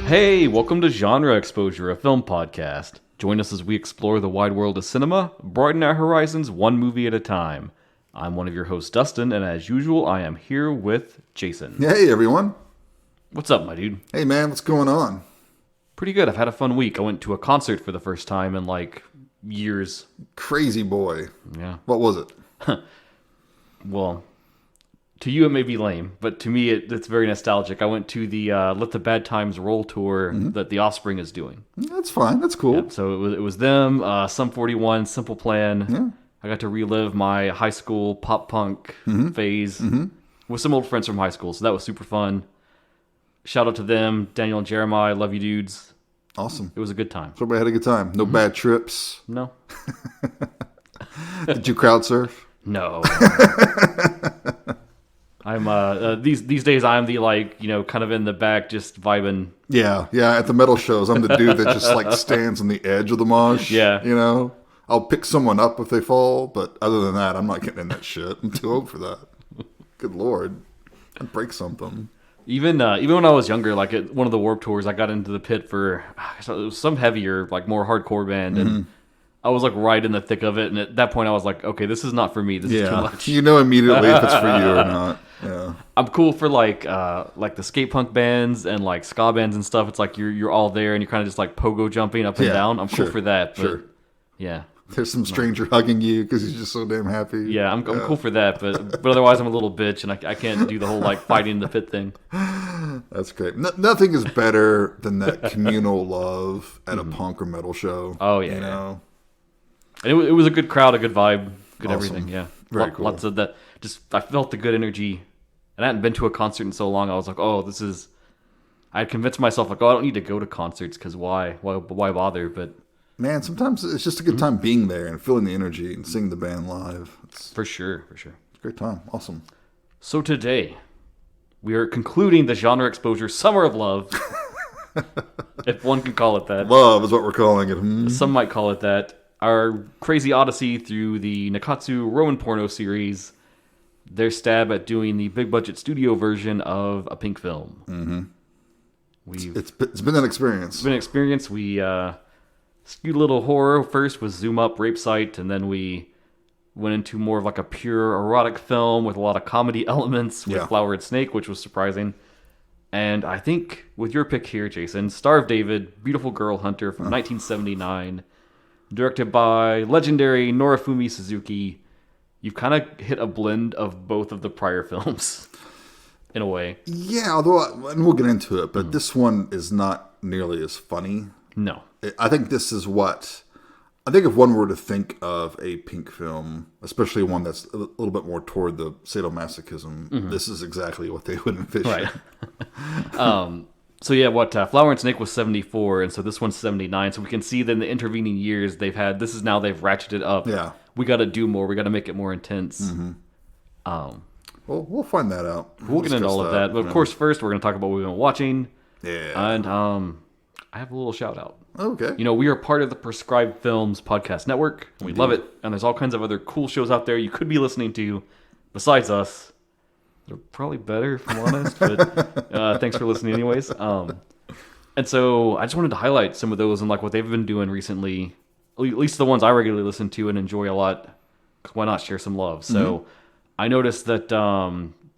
Hey, welcome to Genre Exposure, a film podcast. Join us as we explore the wide world of cinema, broaden our horizons one movie at a time. I'm one of your hosts, Dustin, and as usual, I am here with Jason. Hey, everyone. What's up, my dude? Hey, man, what's going on? Pretty good. I've had a fun week. I went to a concert for the first time in, years. Crazy boy. Yeah. What was it? Well, to you it may be lame, but to me it's very nostalgic. I went to the Let the Bad Times Roll tour that The Offspring is doing. That's fine. That's cool. Yeah, so it was them, Sum 41, Simple Plan. Yeah. I got to relive my high school pop punk phase with some old friends from high school, so that was super fun. Shout out to them, Daniel and Jeremiah. Love you dudes. Awesome. It was a good time. So everybody had a good time. No bad trips. No. Did you crowd surf? No. I'm these days I'm the kind of in the back just vibing. Yeah. At the metal shows, I'm the dude that just stands on the edge of the mosh. Yeah. You know, I'll pick someone up if they fall, but other than that, I'm not getting in that shit. I'm too old for that. Good Lord, I'd break something. Even when I was younger, at one of the Warped tours, I got into the pit for it was some heavier, more hardcore band, and I was right in the thick of it. And at that point, I was like, okay, this is not for me. This is too much. You know immediately if it's for you or not. Yeah. I'm cool for the skate punk bands and ska bands and stuff. It's you're all there and you're kind of just pogo jumping up and down. I'm cool for that. But, yeah. There's some stranger hugging you because he's just so damn happy. Yeah, I'm cool for that, but otherwise I'm a little bitch and I can't do the whole fighting in the pit thing. That's great. Nothing is better than that communal love at a punk or metal show. Oh yeah, you know. And it was a good crowd, a good vibe, good Awesome. everything. Yeah, Very cool. Lots of that. I felt the good energy, and I hadn't been to a concert in so long. I was like, oh, this is. I had convinced myself I don't need to go to concerts because why bother? But man, sometimes it's just a good time being there and feeling the energy and seeing the band live. It's for sure. It's a great time. Awesome. So today, we are concluding the Genre Exposure Summer of Love, if one can call it that. Love is what we're calling it. Some might call it that. Our crazy odyssey through the Nikkatsu Roman Porno series, their stab at doing the big budget studio version of a pink film. Mm-hmm. It's been an experience. We skewed a little horror first with Zoom Up Rape Site, and then we went into more of a pure erotic film with a lot of comedy elements with Flower and Snake, which was surprising. And I think with your pick here, Jason, Star of David, Beautiful Girl Hunter from 1979, directed by legendary Norifumi Suzuki, you've kind of hit a blend of both of the prior films, in a way. Yeah, although, and we'll get into it, but this one is not nearly as funny. No. I think this is I think if one were to think of a pink film, especially one that's a little bit more toward the sadomasochism, this is exactly what they would envision. Right. So yeah, Flower and Snake was 74, and so this one's 79. So we can see that in the intervening years they've ratcheted up. Yeah. We got to do more. We got to make it more intense. Well, we'll find that out. We'll get into all of that. But of course, first we're going to talk about what we've been watching. Yeah. And I have a little shout out. Okay. We are part of the Prescribed Films podcast network. We love it. And there's all kinds of other cool shows out there you could be listening to besides us. They're probably better, if I'm honest, but thanks for listening anyways. And so I just wanted to highlight some of those and what they've been doing recently, at least the ones I regularly listen to and enjoy a lot, because why not share some love? So I noticed that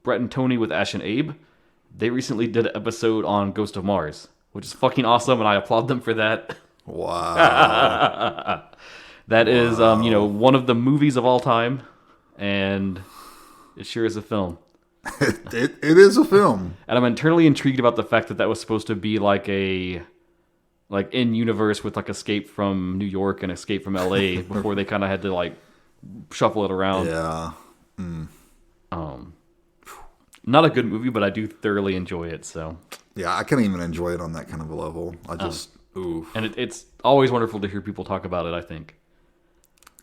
Brett and Tony with Ash and Abe, they recently did an episode on Ghost of Mars, which is fucking awesome, and I applaud them for that. Wow. That is, one of the movies of all time, and it sure is a film. It is a film. And I'm internally intrigued about the fact that was supposed to be in universe with Escape from New York and Escape from LA before they kind of had to shuffle it around. Yeah. Not a good movie, but I do thoroughly enjoy it. So yeah, I can't even enjoy it on that kind of a level. I just and it's always wonderful to hear people talk about it. I think.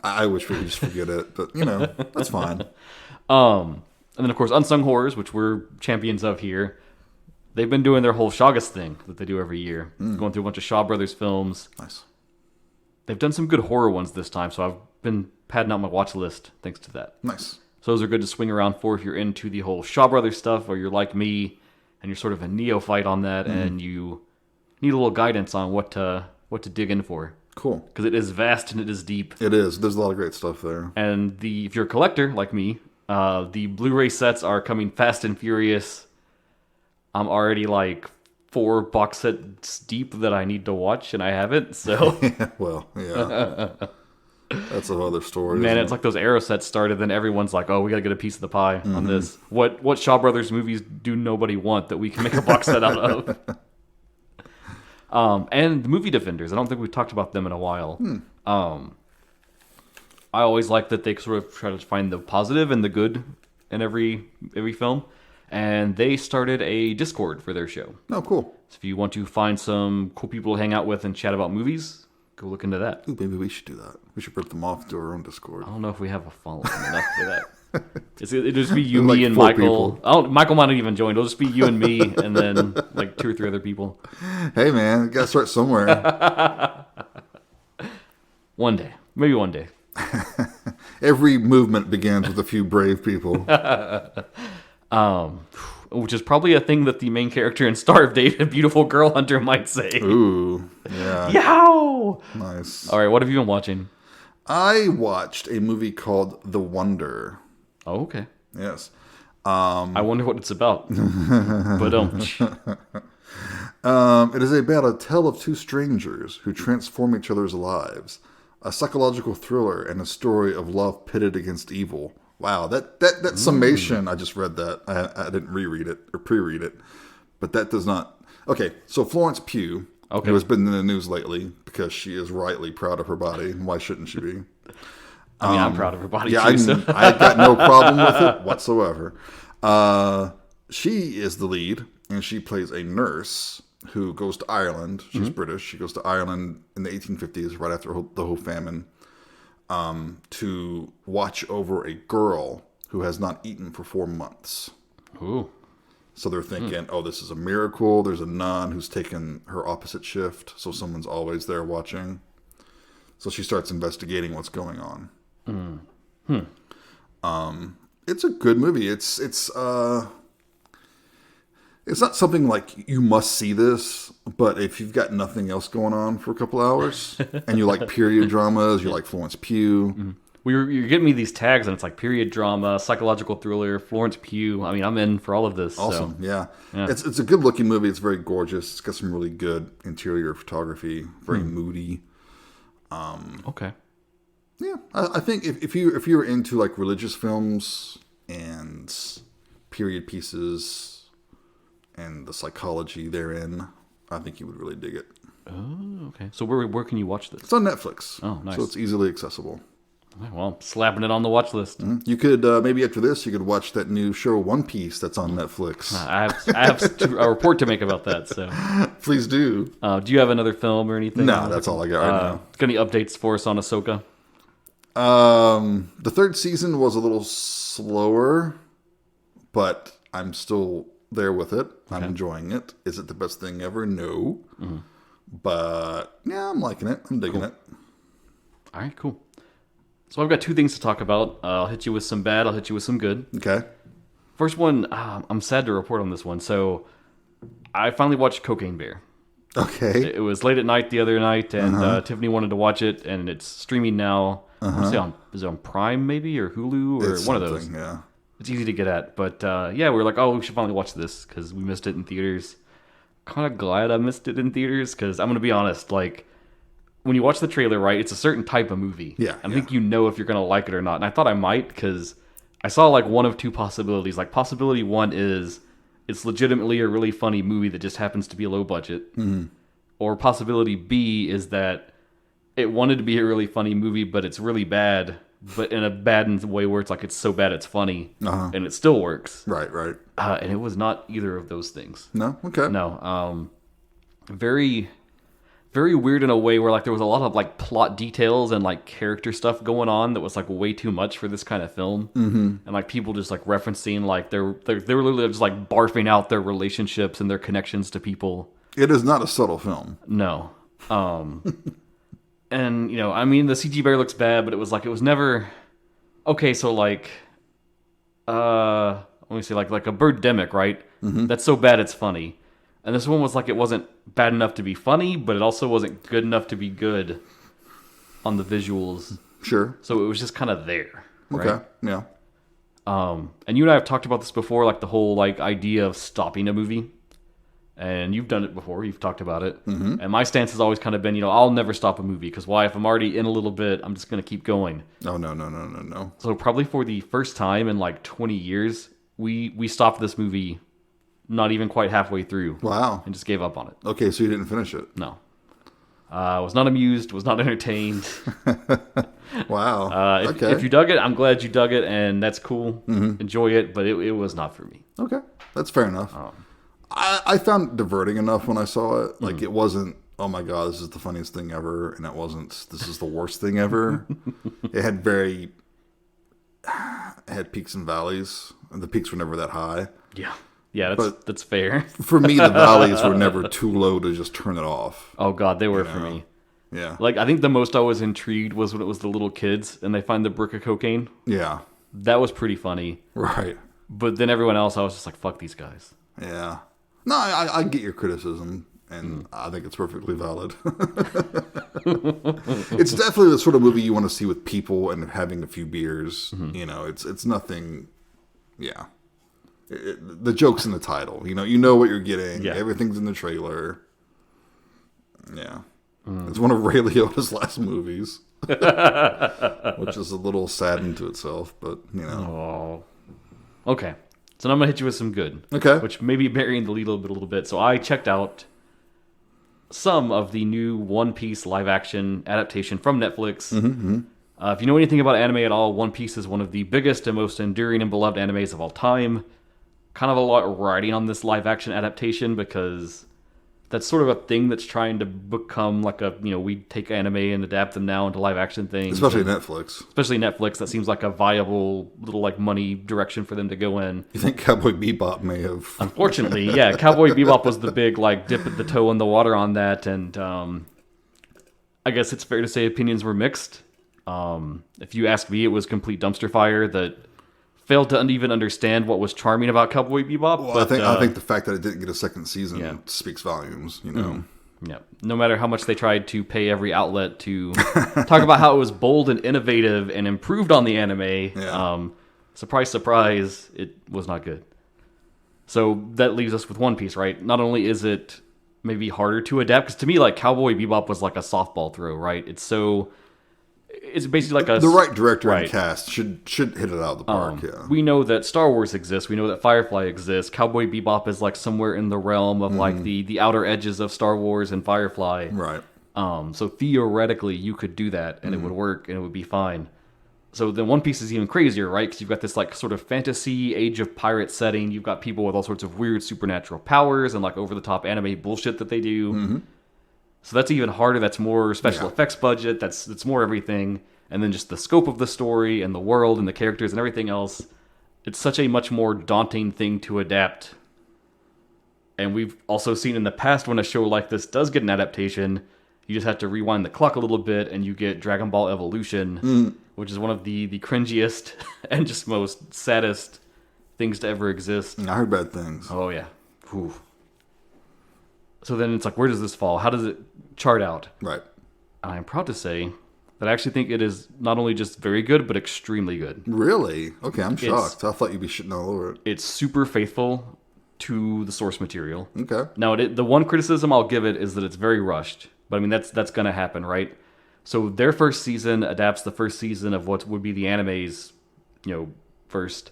I wish we could just forget it, but that's fine. And then, of course, Unsung Horrors, which we're champions of here. They've been doing their whole Chagas thing that they do every year. Going through a bunch of Shaw Brothers films. Nice. They've done some good horror ones this time, so I've been padding out my watch list thanks to that. Nice. So those are good to swing around for if you're into the whole Shaw Brothers stuff, or you're like me, and you're sort of a neophyte on that, and you need a little guidance on what to dig in for. Cool. Because it is vast and it is deep. It is. There's a lot of great stuff there. And if you're a collector like me, the Blu-ray sets are coming fast and furious. I'm already like 4 box sets deep that I need to watch, and I haven't. So, Well, yeah. That's another story. man, it's like those Arrow sets started, then everyone's like, "Oh, we gotta get a piece of the pie on this." What Shaw Brothers movies do nobody want that we can make a box set out of? And the movie Defenders. I don't think we've talked about them in a while. I always like that they sort of try to find the positive and the good in every film. And they started a Discord for their show. Oh, cool. So if you want to find some cool people to hang out with and chat about movies, go look into that. Ooh, maybe we should do that. We should rip them off to our own Discord. I don't know if we have a following enough for that. It'll just be you, Like me, and 4 Michael. people. Michael might not even join. It'll just be you and me, and then like 2 or 3 other people. Hey, man, you gotta start somewhere. One day. Maybe one day. Every movement begins with a few brave people. Which is probably a thing that the main character in Starved Date, a beautiful girl hunter, might say. Ooh, yeah. Yow! Nice. All right, what have you been watching? I watched a movie called The Wonder. Oh, okay. Yes. I wonder what it's about. But It is about a tale of 2 strangers who transform each other's lives. A psychological thriller and a story of love pitted against evil. Wow, that summation, I just read that. I didn't reread it or pre-read it. But that does not... Okay, so Florence Pugh, who has been in the news lately because she is rightly proud of her body. Why shouldn't she be? I mean, I'm proud of her body Yeah, too. So. I got no problem with it whatsoever. She is the lead, and she plays a nurse who goes to Ireland. She's British. She goes to Ireland in the 1850s, right after the whole famine, to watch over a girl who has not eaten for 4 months. Ooh. So they're thinking, oh, this is a miracle. There's a nun who's taken her opposite shift, so someone's always there watching. So she starts investigating what's going on. It's a good movie. It's not something like you must see this, but if you've got nothing else going on for a couple hours and you like period dramas, you like Florence Pugh. You're getting me these tags, and it's like period drama, psychological thriller, Florence Pugh. I mean, I'm in for all of this. Awesome, so. yeah. It's a good looking movie. It's very gorgeous. It's got some really good interior photography. Very moody. Okay. Yeah, I think if you're into like religious films and period pieces and the psychology therein, I think you would really dig it. Oh, okay. So where can you watch this? It's on Netflix. Oh, nice. So it's easily accessible. Well, I'm slapping it on the watch list. You could maybe after this, you could watch that new show One Piece that's on Netflix. I have a report to make about that. So Please do. do you have another film or anything? No, that's all I got right now. Got any updates for us on Ahsoka? The 3rd season was a little slower, but I'm still there with it. I'm enjoying it. Is it the best thing ever? No. But yeah, I'm liking it. I'm digging it. All right, cool. So I've got 2 things to talk about. I'll hit you with some bad. I'll hit you with some good. Okay. First one, I'm sad to report on this one. So I finally watched Cocaine Bear. Okay. It was late at night the other night, and Tiffany wanted to watch it, and it's streaming now. Is it on Prime maybe, or Hulu, or It's one of those? something, yeah. It's easy to get at. But yeah, we were like, oh, we should finally watch this because we missed it in theaters. Kind of glad I missed it in theaters because I'm going to be honest, like, when you watch the trailer, right, it's a certain type of movie. Yeah. I think you know if you're going to like it or not. And I thought I might because I saw like one of 2 possibilities. Like possibility 1 is it's legitimately a really funny movie that just happens to be low budget. Or possibility B is that it wanted to be a really funny movie, but it's really bad, but in a bad way where it's like it's so bad it's funny, and it still works. Right. And it was not either of those things. No? Okay. No. Very, very weird in a way where like there was a lot of like plot details and like character stuff going on that was like way too much for this kind of film. And like people just like referencing like they were literally just like barfing out their relationships and their connections to people. It is not a subtle film. No. And you know, I mean, the CG bear looks bad, but it was never okay. So like, let me say like a Birdemic, right? That's so bad it's funny. And this one was like, it wasn't bad enough to be funny, but it also wasn't good enough to be good on the visuals. Sure. So it was just kind of there. Okay. Right? Yeah. And you and I have talked about this before, like the whole like idea of stopping a movie. And you've done it before. You've talked about it. Mm-hmm. And my stance has always kind of been, I'll never stop a movie. Because why? If I'm already in a little bit, I'm just going to keep going. No. So probably for the first time in like 20 years, we stopped this movie not even quite halfway through. Wow. And just gave up on it. Okay, so you didn't finish it. No. Was not amused, was not entertained. Wow. If you dug it, I'm glad you dug it, and that's cool. Mm-hmm. Enjoy it, but it was not for me. Okay, that's fair enough. I found it diverting enough when I saw it. Like, it wasn't, oh my god, this is the funniest thing ever, and it wasn't, this is the worst thing ever. It had peaks and valleys, and the peaks were never that high. Yeah, that's fair. For me, the valleys were never too low to just turn it off. Oh god, they were for me. Yeah. Like, I think the most I was intrigued was when it was the little kids, and they find the brick of cocaine. Yeah. That was pretty funny. Right. But then everyone else, I was just like, fuck these guys. Yeah. No, I get your criticism, and I think it's perfectly valid. It's definitely the sort of movie you want to see with people and having a few beers. Mm-hmm. It's nothing. Yeah. The joke's in the title. You know what you're getting. Yeah. Everything's in the trailer. Yeah. It's one of Ray Liotta's last movies. Which is a little sad into itself, but, Oh. Okay. So now I'm going to hit you with some good. Okay. Which may be burying the lead a little bit. So I checked out some of the new One Piece live-action adaptation from Netflix. Mm-hmm. If you know anything about anime at all, One Piece is one of the biggest and most enduring and beloved animes of all time. Kind of a lot riding on this live-action adaptation because that's sort of a thing that's trying to become like we take anime and adapt them now into live-action things. Especially Netflix. That seems like a viable little like money direction for them to go in. You think Cowboy Bebop may have... Unfortunately, yeah. Cowboy Bebop was the big like dip the toe in the water on that, and I guess it's fair to say opinions were mixed. If you ask me, it was complete dumpster fire that failed to even understand what was charming about Cowboy Bebop. Well, but, I think the fact that it didn't get a second season speaks volumes, Yeah. No matter how much they tried to pay every outlet to talk about how it was bold and innovative and improved on the anime, surprise, surprise, it was not good. So that leaves us with One Piece, right? Not only is it maybe harder to adapt, because to me, like, Cowboy Bebop was like a softball throw, right? It's basically like the right director and cast should hit it out of the park. We know that Star Wars exists. We know that Firefly exists. Cowboy Bebop is like somewhere in the realm of like the outer edges of Star Wars and Firefly. Right. So theoretically, you could do that and it would work and it would be fine. So then One Piece is even crazier, right? Because you've got this like sort of fantasy Age of Pirate setting. You've got people with all sorts of weird supernatural powers and like over the top anime bullshit that they do. Mm-hmm. So that's even harder. That's more special effects budget. That's more everything. And then just the scope of the story and the world and the characters and everything else. It's such a much more daunting thing to adapt. And we've also seen in the past when a show like this does get an adaptation, you just have to rewind the clock a little bit and you get Dragon Ball Evolution, which is one of the cringiest and just most saddest things to ever exist. I heard bad things. Oh, yeah. Whew. So then it's like, where does this fall? How does it chart out? Right. And I'm proud to say that I actually think it is not only just very good, but extremely good. Really? Okay, I'm shocked. I thought you'd be shitting all over it. It's super faithful to the source material. Okay. Now, the one criticism I'll give it is that it's very rushed. But I mean, that's going to happen, right? So their first season adapts the first season of what would be the anime's, first.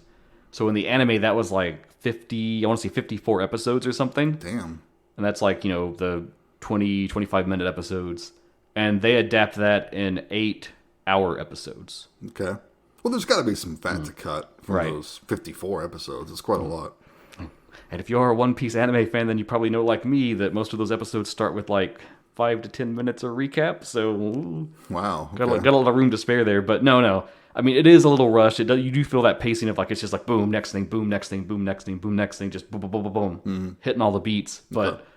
So in the anime, that was like 54 episodes or something. Damn. And that's like, the 20, 25-minute episodes. And they adapt that in 8-hour episodes. Okay. Well, there's got to be some fat to cut from those 54 episodes. It's quite a lot. And if you're a One Piece anime fan, then you probably know, like me, that most of those episodes start with like 5 to 10 minutes of recap. So, wow. Okay. Got a lot of room to spare there. But no. I mean, it is a little rushed. You do feel that pacing of like, it's just like boom, next thing, boom, next thing, boom, next thing, boom, next thing, just boom, boom, boom, boom, boom, hitting all the beats. But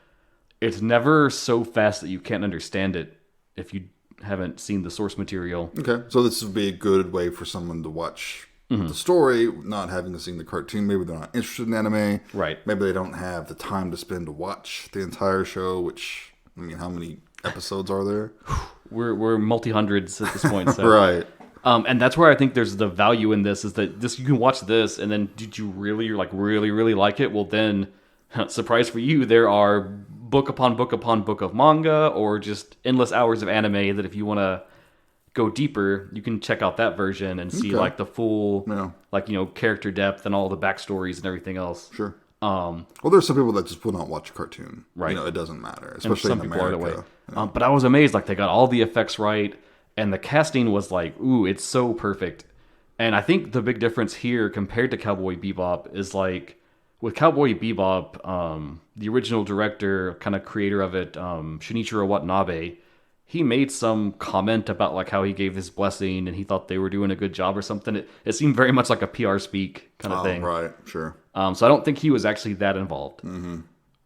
it's never so fast that you can't understand it if you haven't seen the source material. Okay, so this would be a good way for someone to watch The story, not having seen the cartoon, maybe they're not interested in anime. Right. Maybe they don't have the time to spend to watch the entire show, which, I mean, how many episodes are there? We're multi-hundreds at this point. So. Right. And that's where I think there's the value in this, is that you can watch this, and then did you really like it? Well, then, surprise for you, there are book upon book upon book of manga, or just endless hours of anime that if you want to go deeper, you can check out that version and see like the full, character depth and all the backstories and everything else. Sure. Well, there's some people that just will not watch a cartoon. Right. It doesn't matter, especially in America. People are the way. But I was amazed, like they got all the effects right, and the casting was like, ooh, it's so perfect. And I think the big difference here compared to Cowboy Bebop is like, with Cowboy Bebop, the original director, kind of creator of it, Shinichiro Watanabe, he made some comment about like how he gave his blessing and he thought they were doing a good job or something. It seemed very much like a PR speak kind of thing. Right, sure. So I don't think he was actually that involved. Mm-hmm.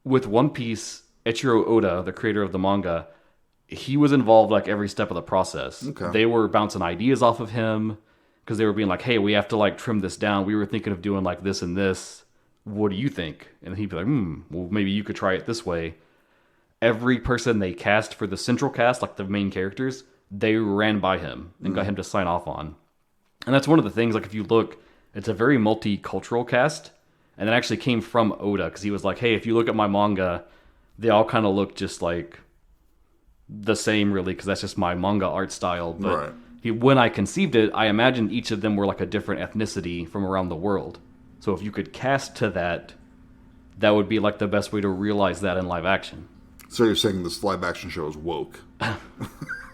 With One Piece, Eiichiro Oda, the creator of the manga, he was involved like every step of the process. Okay. They were bouncing ideas off of him because they were being like, hey, we have to like trim this down. We were thinking of doing like this and this. What do you think? And he'd be like, well, maybe you could try it this way. Every person they cast for the central cast, like the main characters, they ran by him and got him to sign off on. And that's one of the things, like if you look, it's a very multicultural cast. And it actually came from Oda, because he was like, hey, if you look at my manga, they all kind of look just like the same, really, because that's just my manga art style. But when I conceived it, I imagined each of them were like a different ethnicity from around the world. So if you could cast to that, that would be like the best way to realize that in live action. So you're saying this live action show is woke?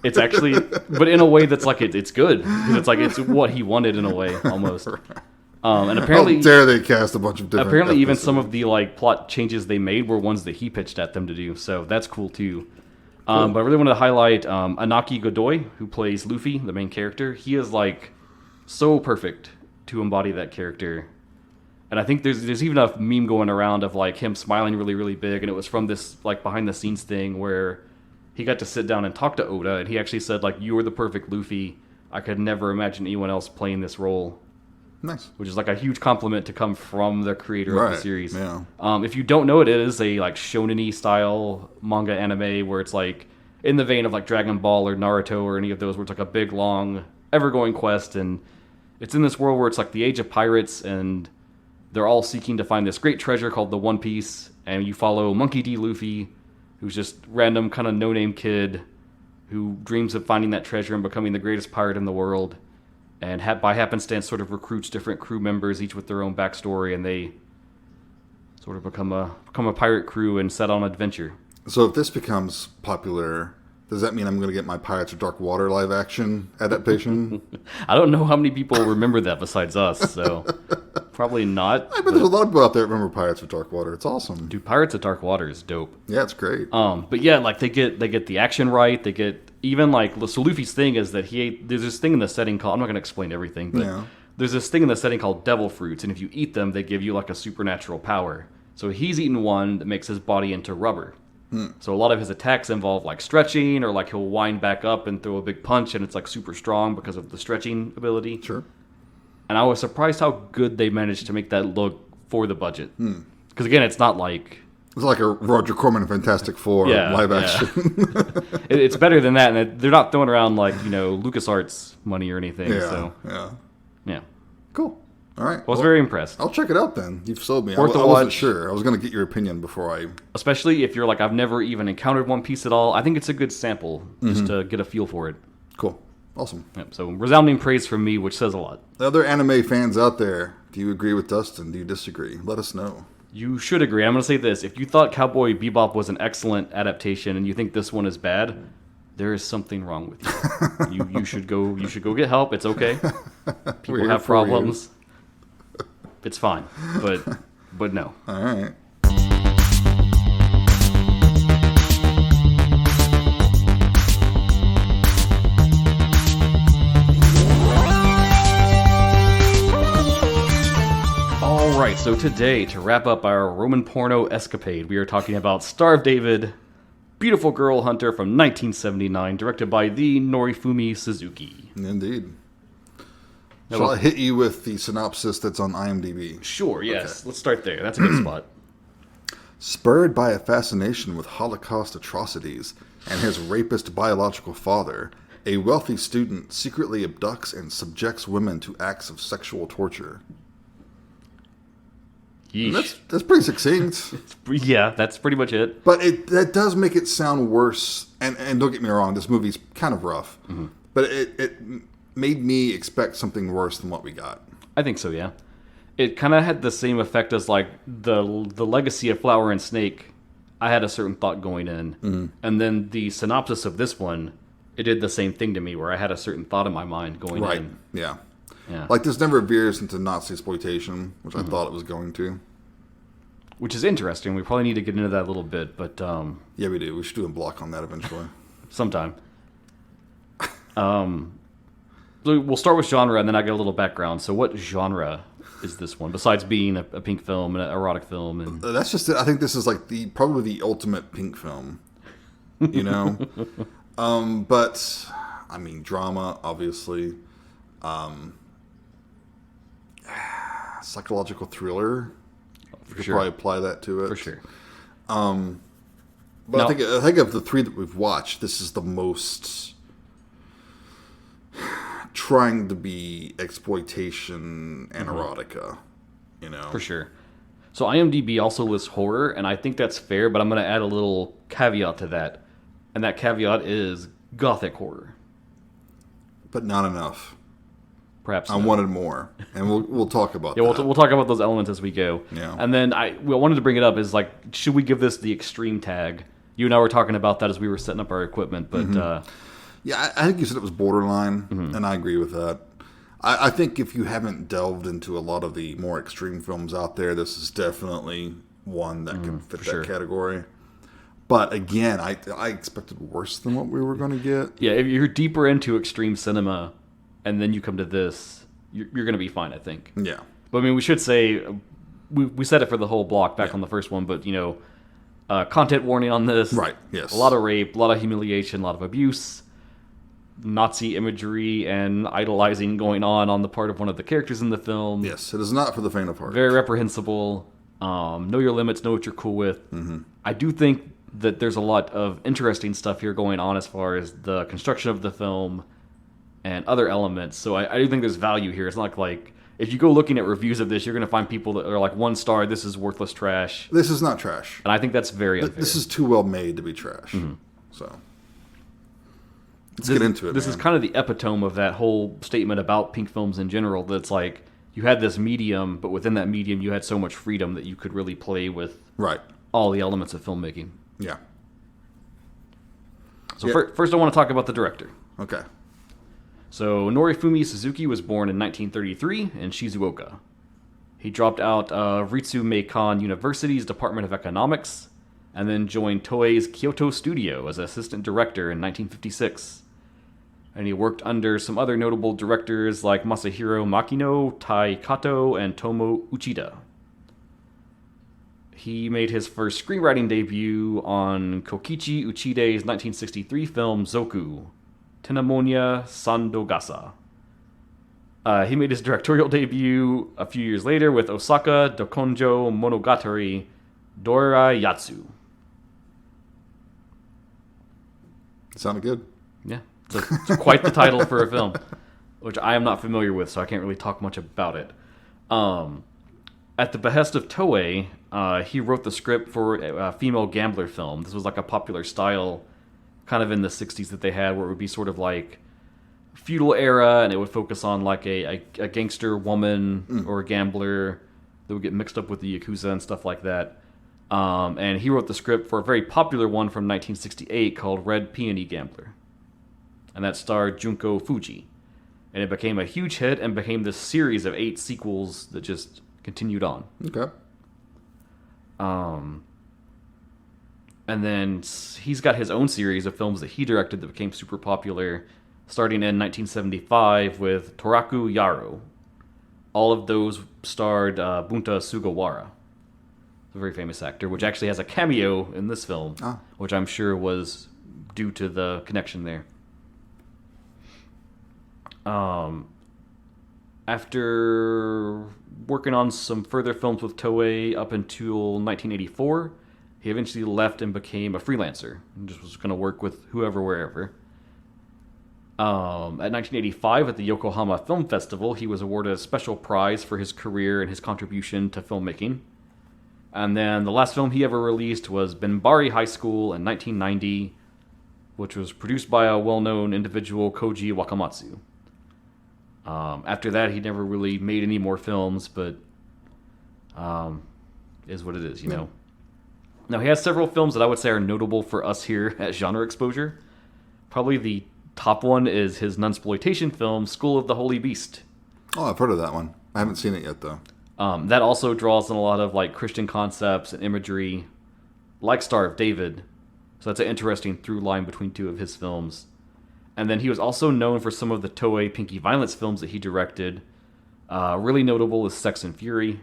It's actually, but in a way that's like it's good, because it's like it's what he wanted in a way almost. And apparently, how dare they cast a bunch of different. Apparently, even some of the like plot changes they made were ones that he pitched at them to do. So that's cool too. But I really wanted to highlight Anaki Godoy, who plays Luffy, the main character. He is like so perfect to embody that character. And I think there's even a meme going around of like him smiling really, really big, and it was from this like behind the scenes thing where he got to sit down and talk to Oda, and he actually said like, you are the perfect Luffy. I could never imagine anyone else playing this role. Nice. Which is like a huge compliment to come from the creator of the series. Yeah. If you don't know it is a like shonen-y style manga anime where it's like in the vein of like Dragon Ball or Naruto or any of those, where it's like a big, long, ever-going quest, and it's in this world where it's like the age of pirates, and they're all seeking to find this great treasure called the One Piece, and you follow Monkey D. Luffy, who's just random kind of no-name kid who dreams of finding that treasure and becoming the greatest pirate in the world, and by happenstance sort of recruits different crew members, each with their own backstory, and they sort of become a pirate crew and set on an adventure. So if this becomes popular, does that mean I'm going to get my Pirates of Dark Water live action adaptation? I don't know how many people remember that besides us, so probably not. I bet there's a lot of people out there that remember Pirates of Dark Water. It's awesome. Dude, Pirates of Dark Water is dope. Yeah, it's great. But yeah, like they get the action right. They get even like, so Luffy's thing is that there's this thing in the setting called, I'm not going to explain everything, but there's this thing in the setting called devil fruits, and if you eat them, they give you like a supernatural power. So he's eaten one that makes his body into rubber. So a lot of his attacks involve like stretching, or like he'll wind back up and throw a big punch, and it's like super strong because of the stretching ability. Sure. And I was surprised how good they managed to make that look for the budget. Because again, it's not like... It's like a Roger Corman Fantastic Four live action. It's better than that, and they're not throwing around like, LucasArts money or anything. Yeah. Cool. All right. I was very impressed. I'll check it out then. You've sold me. I Worth a wasn't watch. sure. I was going to get your opinion before I... Especially if you're like, I've never even encountered One Piece at all. I think it's a good sample just to get a feel for it. Cool. Awesome. Yep. So resounding praise from me, which says a lot. The other anime fans out there, do you agree with Dustin? Do you disagree? Let us know. You should agree. I'm going to say this. If you thought Cowboy Bebop was an excellent adaptation and you think this one is bad, there is something wrong with you. You should go get help. It's okay. People have problems. It's fine, but no. All right. All right, so today, to wrap up our Roman Porno escapade, we are talking about Star of David, Beautiful Girl Hunter from 1979, directed by the Norifumi Suzuki. Indeed. Shall I hit you with the synopsis that's on IMDb? Sure, yes. Okay. Let's start there. That's a good spot. Spurred by a fascination with Holocaust atrocities and his rapist biological father, a wealthy student secretly abducts and subjects women to acts of sexual torture. That's pretty succinct. Yeah, that's pretty much it. But that does make it sound worse. And don't get me wrong, this movie's kind of rough. Mm-hmm. But it made me expect something worse than what we got. I think so, yeah. It kind of had the same effect as like the legacy of Flower and Snake. I had a certain thought going in. Mm-hmm. And then the synopsis of this one, it did the same thing to me where I had a certain thought in my mind going in. Right, yeah. Like this never veers into Nazi exploitation, which I thought it was going to. Which is interesting. We probably need to get into that a little bit, but... yeah, we do. We should do a block on that eventually. Sometime. So we'll start with genre, and then I get a little background. So what genre is this one, besides being a pink film, an erotic film? And... That's just it. I think this is like probably the ultimate pink film, you know? But, I mean, drama, obviously. Psychological thriller. You could probably apply that to it. For sure. But I think of the three that we've watched, this is the most trying to be exploitation and erotica, you know? For sure. So IMDb also lists horror, and I think that's fair, but I'm going to add a little caveat to that. And that caveat is gothic horror. But not enough. Perhaps I wanted more, and we'll talk about that. We'll talk about those elements as we go. Yeah. And then I wanted to bring it up is like, should we give this the extreme tag? You and I were talking about that as we were setting up our equipment, but yeah, I think you said it was borderline, and I agree with that. I think if you haven't delved into a lot of the more extreme films out there, this is definitely one that can fit that category. But again, I expected worse than what we were going to get. Yeah, if you're deeper into extreme cinema, and then you come to this, you're going to be fine, I think. Yeah. But I mean, we should say, we said it for the whole block back on the first one, but, you know, content warning on this. Right, yes. A lot of rape, a lot of humiliation, a lot of abuse, Nazi imagery, and idolizing going on the part of one of the characters in the film. Yes, it is not for the faint of heart. Very reprehensible. Know your limits, know what you're cool with. Mm-hmm. I do think that there's a lot of interesting stuff here going on as far as the construction of the film and other elements. So I do think there's value here. It's not like if you go looking at reviews of this, you're going to find people that are like 1 star, this is worthless trash. This is not trash. And I think that's very unfair. This is too well made to be trash. Mm-hmm. So let's get into it. This is kind of the epitome of that whole statement about pink films in general. That's like you had this medium, but within that medium, you had so much freedom that you could really play with all the elements of filmmaking. Yeah. So first I want to talk about the director. Okay. So Norifumi Suzuki was born in 1933 in Shizuoka. He dropped out of Ritsumeikan University's Department of Economics and then joined Toei's Kyoto studio as assistant director in 1956. And he worked under some other notable directors like Masahiro Makino, Tai Kato, and Tomo Uchida. He made his first screenwriting debut on Kokichi Uchide's 1963 film Zoku, Tenamonia Sandogasa. He made his directorial debut a few years later with Osaka Dokonjo Monogatari Dorai Yatsu. Sounded good. Yeah, it's quite the title for a film, which I am not familiar with, so I can't really talk much about it. At the behest of Toei, he wrote the script for a female gambler film. This was like a popular style kind of in the 60s that they had, where it would be sort of like feudal era, and it would focus on like a gangster woman or a gambler that would get mixed up with the Yakuza and stuff like that. And he wrote the script for a very popular one from 1968 called Red Peony Gambler. And that starred Junko Fuji. And it became a huge hit and became this series of 8 sequels that just continued on. Okay. And then he's got his own series of films that he directed that became super popular, starting in 1975 with Toraku Yaro. All of those starred Bunta Sugawara, a very famous actor, which actually has a cameo in this film, which I'm sure was due to the connection there. After working on some further films with Toei up until 1984, he eventually left and became a freelancer. And just was going to work with whoever, wherever. At 1985, at the Yokohama Film Festival, he was awarded a special prize for his career and his contribution to filmmaking. And then the last film he ever released was Benbari High School in 1990, which was produced by a well-known individual, Koji Wakamatsu. After that, he never really made any more films, but is what it is, you know. Now, he has several films that I would say are notable for us here at Genre Exposure. Probably the top one is his nunsploitation film, School of the Holy Beast. Oh, I've heard of that one. I haven't seen it yet, though. That also draws on a lot of like Christian concepts and imagery, like Star of David. So that's an interesting through line between two of his films. And then he was also known for some of the Toei Pinky Violence films that he directed. Really notable is Sex and Fury,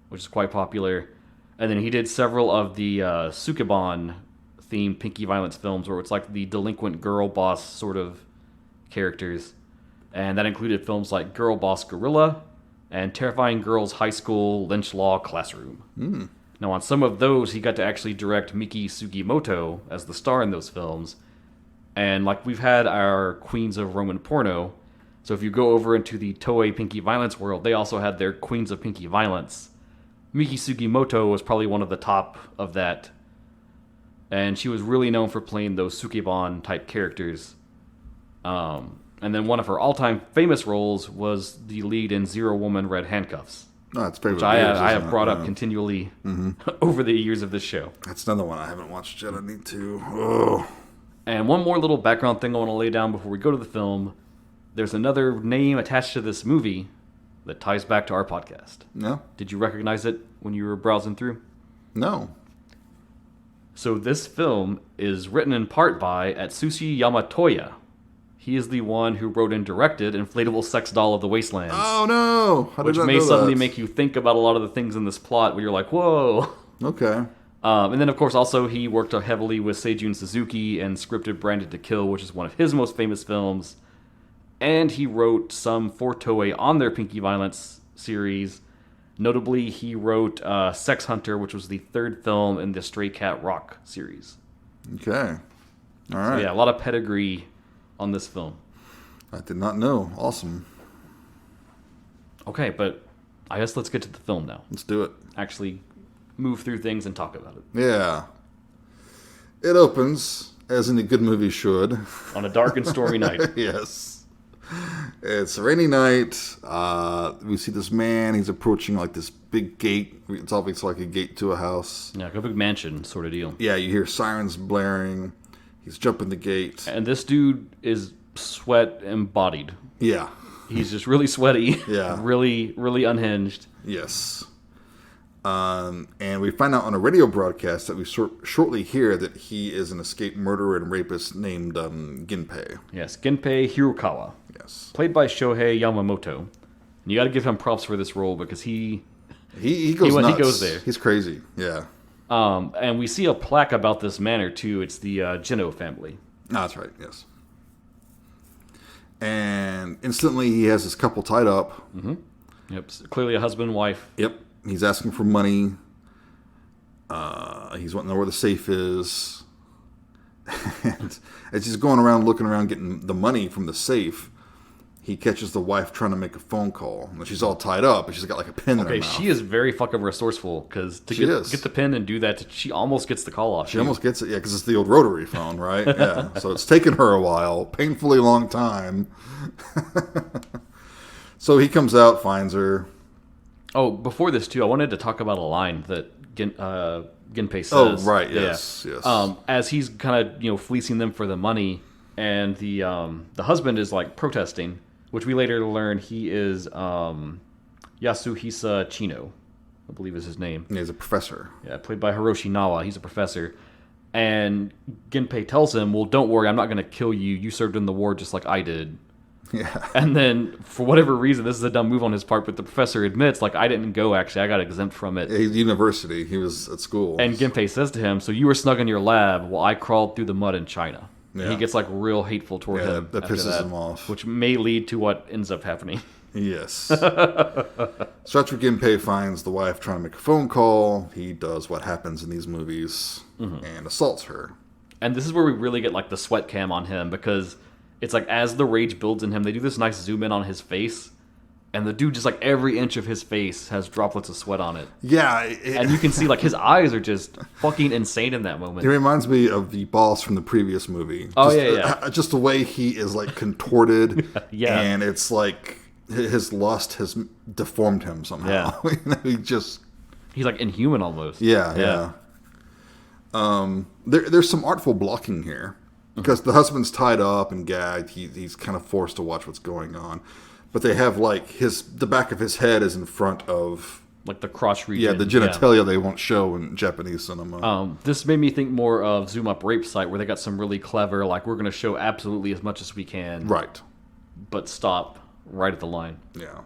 which is quite popular. And then he did several of the Sukeban-themed Pinky Violence films, where it's like the delinquent girl boss sort of characters. And that included films like Girl Boss Gorilla and Terrifying Girls High School Lynch Law Classroom. Now, on some of those, he got to actually direct Miki Sugimoto as the star in those films. And like we've had our Queens of Roman Porno, so if you go over into the Toei Pinky Violence world, they also had their Queens of Pinky Violence. Miki Sugimoto was probably one of the top of that. And she was really known for playing those Sukeban type characters. And then one of her all-time famous roles was the lead in Zero Woman Red Handcuffs. Oh, that's favorite. Which I have brought up continually over the years of this show. That's another one I haven't watched yet. I need to. Oh. And one more little background thing I want to lay down before we go to the film. There's another name attached to this movie that ties back to our podcast. No? Did you recognize it when you were browsing through? No. So this film is written in part by Atsushi Yamatoya. He is the one who wrote and directed Inflatable Sex Doll of the Wastelands. Oh, no! Which may suddenly make you think about a lot of the things in this plot where you're like, whoa! Okay. And then, of course, also he worked heavily with Seijun Suzuki and scripted Branded to Kill, which is one of his most famous films. And he wrote some for Toei on their Pinky Violence series. Notably, he wrote Sex Hunter, which was the third film in the Stray Cat Rock series. Okay. All right. So, yeah, a lot of pedigree on this film. I did not know. Awesome. Okay, but I guess let's get to the film now. Let's do it. Actually move through things and talk about it. Yeah. It opens, as any good movie should. On a dark and stormy night. Yes. It's a rainy night. We see this man. He's approaching like this big gate. It's obviously like a gate to a house. Yeah, like a big mansion sort of deal. Yeah, you hear sirens blaring. He's jumping the gate. And this dude is sweat embodied. Yeah. He's just really sweaty. Yeah. Really, really unhinged. Yes. And we find out on a radio broadcast that we shortly hear that he is an escaped murderer and rapist named Ginpei. Yes, Ginpei Hirokawa. Yes. Played by Shohei Yamamoto. And you got to give him props for this role because he goes nuts. He goes there. He's crazy. Yeah. And we see a plaque about this manor too. It's the Jino family. Oh, that's right. Yes. And instantly he has this couple tied up. Mm-hmm. Yep. Clearly a husband and wife. Yep. He's asking for money. He's wanting to know where the safe is. And as he's going around looking around getting the money from the safe, he catches the wife trying to make a phone call. And she's all tied up, and she's got like a pin in her mouth. She is very fucking resourceful because to get the pin and do that, she almost gets the call off. She almost gets it, yeah, because it's the old rotary phone, right? Yeah. So it's taken her a while, painfully long time. So he comes out, finds her. Oh, before this too, I wanted to talk about a line that Ginpei says. Oh, right, yes, yeah. yes. As he's kind of fleecing them for the money, and the husband is like protesting, which we later learn he is Yasuhisa Chino, I believe is his name. Yeah, he's a professor. Yeah, played by Hiroshi Nawa. He's a professor, and Ginpei tells him, "Well, don't worry, I'm not going to kill you. You served in the war just like I did." Yeah. And then, for whatever reason, this is a dumb move on his part, but the professor admits, like, I didn't go, actually. I got exempt from it. Yeah, he's at university. He was at school. And Ginpei says to him, so you were snug in your lab while I crawled through the mud in China. Yeah. And he gets, like, real hateful toward him. That pisses him off. Which may lead to what ends up happening. Yes. Stretcher Ginpei finds the wife trying to make a phone call. He does what happens in these movies and assaults her. And this is where we really get like the sweat cam on him, because it's like as the rage builds in him, they do this nice zoom in on his face. And the dude, just like every inch of his face has droplets of sweat on it. Yeah. And you can see like his eyes are just fucking insane in that moment. It reminds me of the boss from the previous movie. Oh, just, just the way he is like contorted. Yeah. And it's like his lust has deformed him somehow. Yeah. He's like inhuman almost. Yeah. There's some artful blocking here. Because the husband's tied up and gagged. He's kind of forced to watch what's going on. But they have like the back of his head is in front of like the crotch region. Yeah, the genitalia they won't show in Japanese cinema. This made me think more of Zoom Up Rape Site, where they got some really clever, like, we're going to show absolutely as much as we can. Right. But stop right at the line. Yeah.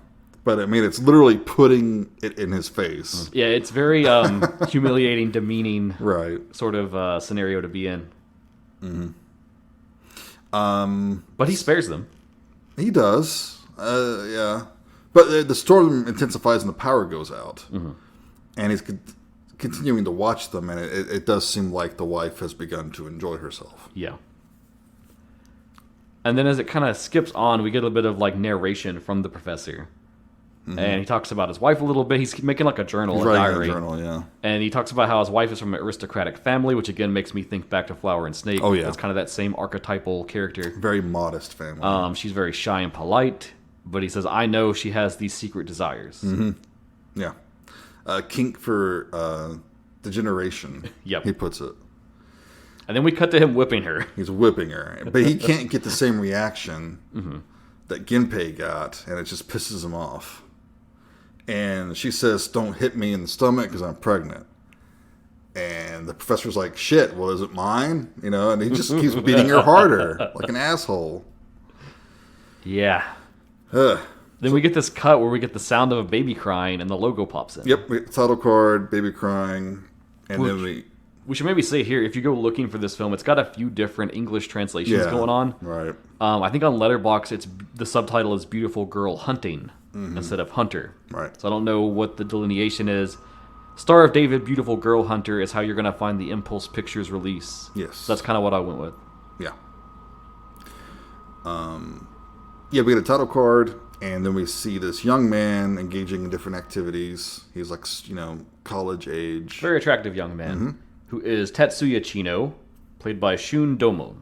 But I mean, it's literally putting it in his face. Yeah, it's very humiliating, demeaning sort of scenario to be in. But he spares them. He does. Yeah. But the storm intensifies and the power goes out. And he's continuing to watch them, and it does seem like the wife has begun to enjoy herself. Yeah. And then as it kind of skips on, we get a bit of like narration from the professor. And he talks about his wife a little bit. He's making like a journal, a diary. A journal, yeah. And he talks about how his wife is from an aristocratic family, which again makes me think back to Flower and Snake. Oh, yeah. It's kind of that same archetypal character. Very modest family. She's very shy and polite. But he says, I know she has these secret desires. Yeah. Kink for degeneration. Yep. He puts it. And then we cut to him whipping her. He's whipping her. But he can't get the same reaction that Ginpei got, and it just pisses him off. And she says, don't hit me in the stomach because I'm pregnant. And the professor's like, shit, well, is it mine? You know, and he just keeps beating her harder like an asshole. Yeah. Then we get this cut where we get the sound of a baby crying and the logo pops in. Yep, we get the title card, baby crying, and then we should maybe say here, if you go looking for this film, it's got a few different English translations going on. Right. I think on Letterboxd, the subtitle is Beautiful Girl Hunting instead of Hunter. Right. So I don't know what the delineation is. Star of David, Beautiful Girl Hunter is how you're going to find the Impulse Pictures release. Yes. So that's kind of what I went with. Yeah. Yeah, we get a title card, and then we see this young man engaging in different activities. He's like, college age. Very attractive young man, who is Tatsuya Chino, played by Shun Domo.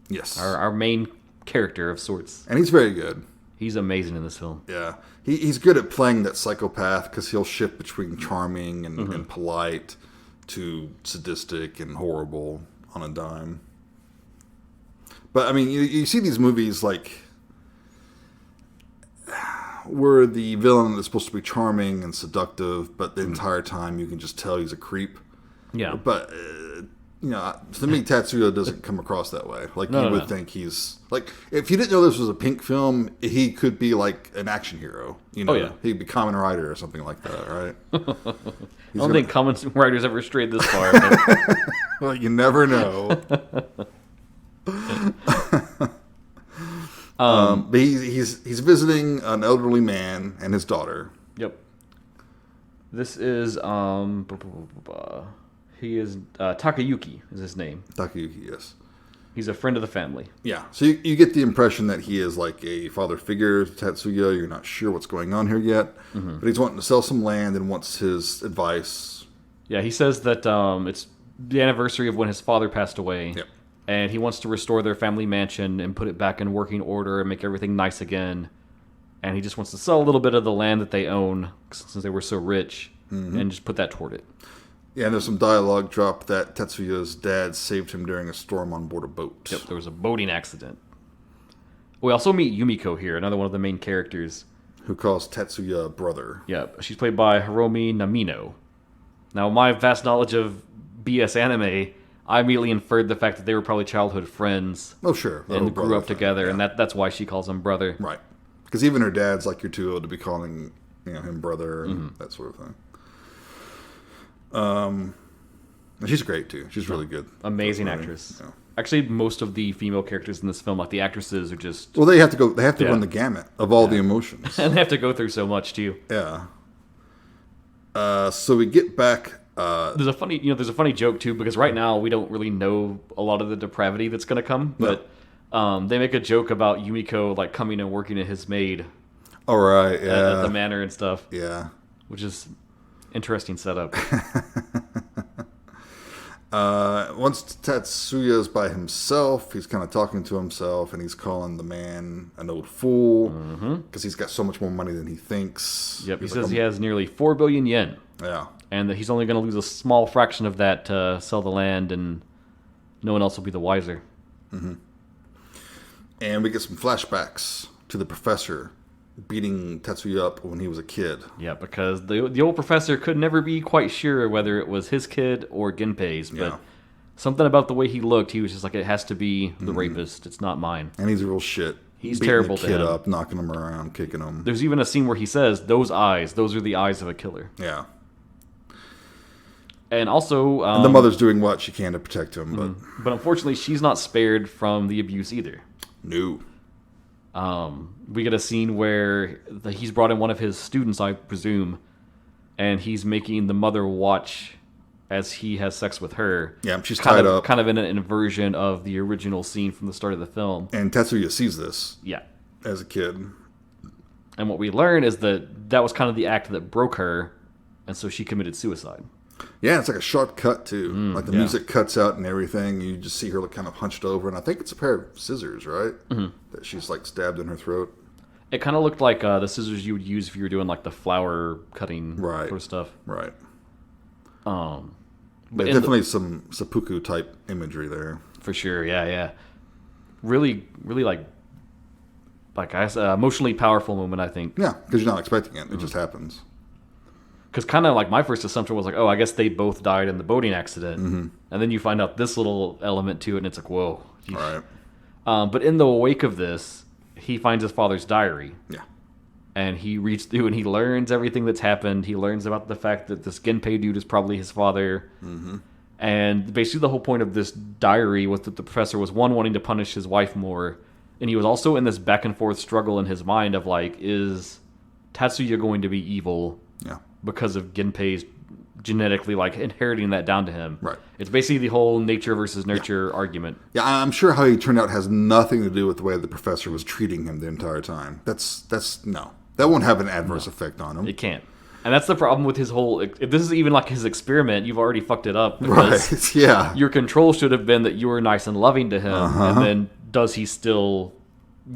Yes. Our main character of sorts. And he's very good. He's amazing in this film. Yeah. He's good at playing that psychopath, because he'll shift between charming and polite to sadistic and horrible on a dime. But, I mean, you see these movies like where the villain is supposed to be charming and seductive, but the entire time you can just tell he's a creep. Yeah. But, to me, Tatsuya doesn't come across that way. Like, you would think he's... Like, if you didn't know this was a Pink film, he could be like an action hero. He'd be Kamen Rider or something like that, right? I don't think Kamen Rider's ever strayed this far. But... Well, you never know. But he's visiting an elderly man and his daughter. Yep. This is he is Takayuki is his name. Takayuki, yes. He's a friend of the family. Yeah. So you get the impression that he is like a father figure to Tatsuya. You're not sure what's going on here yet, but he's wanting to sell some land and wants his advice. Yeah, he says that it's the anniversary of when his father passed away. Yep. And he wants to restore their family mansion and put it back in working order and make everything nice again. And he just wants to sell a little bit of the land that they own since they were so rich and just put that toward it. Yeah, and there's some dialogue dropped that Tetsuya's dad saved him during a storm on board a boat. Yep, there was a boating accident. We also meet Yumiko here, another one of the main characters. Who calls Tetsuya brother. Yeah, she's played by Hiromi Namino. Now, my vast knowledge of BS anime... I immediately inferred the fact that they were probably childhood friends. Oh, sure. And grew up together, and that's why she calls him brother. Right. Because even her dad's like, you're too old to be calling him brother and that sort of thing. And she's great, too. She's really good. Amazing actress. Yeah. Actually, most of the female characters in this film, like the actresses, are just... Well, they have to run the gamut of all the emotions. And they have to go through so much, too. Yeah. So we get back... There's a funny joke, too, because right now we don't really know a lot of the depravity that's going to come, but they make a joke about Yumiko, like, coming and working at his maid. All right, yeah. At the manor and stuff. Yeah. Which is interesting setup. Once Tatsuya's by himself, he's kind of talking to himself, and he's calling the man an old fool because he's got so much more money than he thinks. Yep, he says he has nearly 4 billion yen. Yeah. And that he's only going to lose a small fraction of that to sell the land, and no one else will be the wiser. Mm-hmm. And we get some flashbacks to the professor beating Tatsuya up when he was a kid. Yeah, because the old professor could never be quite sure whether it was his kid or Ginpei's, but something about the way he looked, he was just like, it has to be the rapist. It's not mine. And he's a real shit. He's beating terrible the to kid him. up, knocking him around, kicking him. There's even a scene where he says, those are the eyes of a killer. Yeah. And also... and the mother's doing what she can to protect him. But unfortunately, she's not spared from the abuse either. No. We get a scene where he's brought in one of his students, I presume, and he's making the mother watch as he has sex with her. Yeah, she's tied up. Kind of in an inversion of the original scene from the start of the film. And Tetsuya sees this. Yeah. As a kid. And what we learn is that was kind of the act that broke her, and so she committed suicide. Yeah, it's like a sharp cut, too. Like the music cuts out and everything. You just see her look kind of hunched over. And I think it's a pair of scissors, right? That she's like stabbed in her throat. It kind of looked like the scissors you would use if you were doing like the flower cutting sort of stuff. Right. But definitely some seppuku type imagery there. For sure, yeah. Really like I said, emotionally powerful moment, I think. Yeah, because you're not expecting it. It just happens. Because kind of like my first assumption was like, oh, I guess they both died in the boating accident. And then you find out this little element to it, and it's like, whoa. Right. But in the wake of this, he finds his father's diary. Yeah. And he reads through and he learns everything that's happened. He learns about the fact that this Ginpei dude is probably his father. And basically the whole point of this diary was that the professor was, one, wanting to punish his wife more. And he was also in this back and forth struggle in his mind of like, is Tatsuya going to be evil? Yeah. Because of Ginpei's genetically like inheriting that down to him. Right. It's basically the whole nature versus nurture argument. Yeah, I'm sure how he turned out has nothing to do with the way the professor was treating him the entire time. That's no. That won't have an adverse effect on him. It can't. And that's the problem with his whole... If this is even like his experiment, you've already fucked it up. Right, yeah. Your control should have been that you were nice and loving to him. And then does he still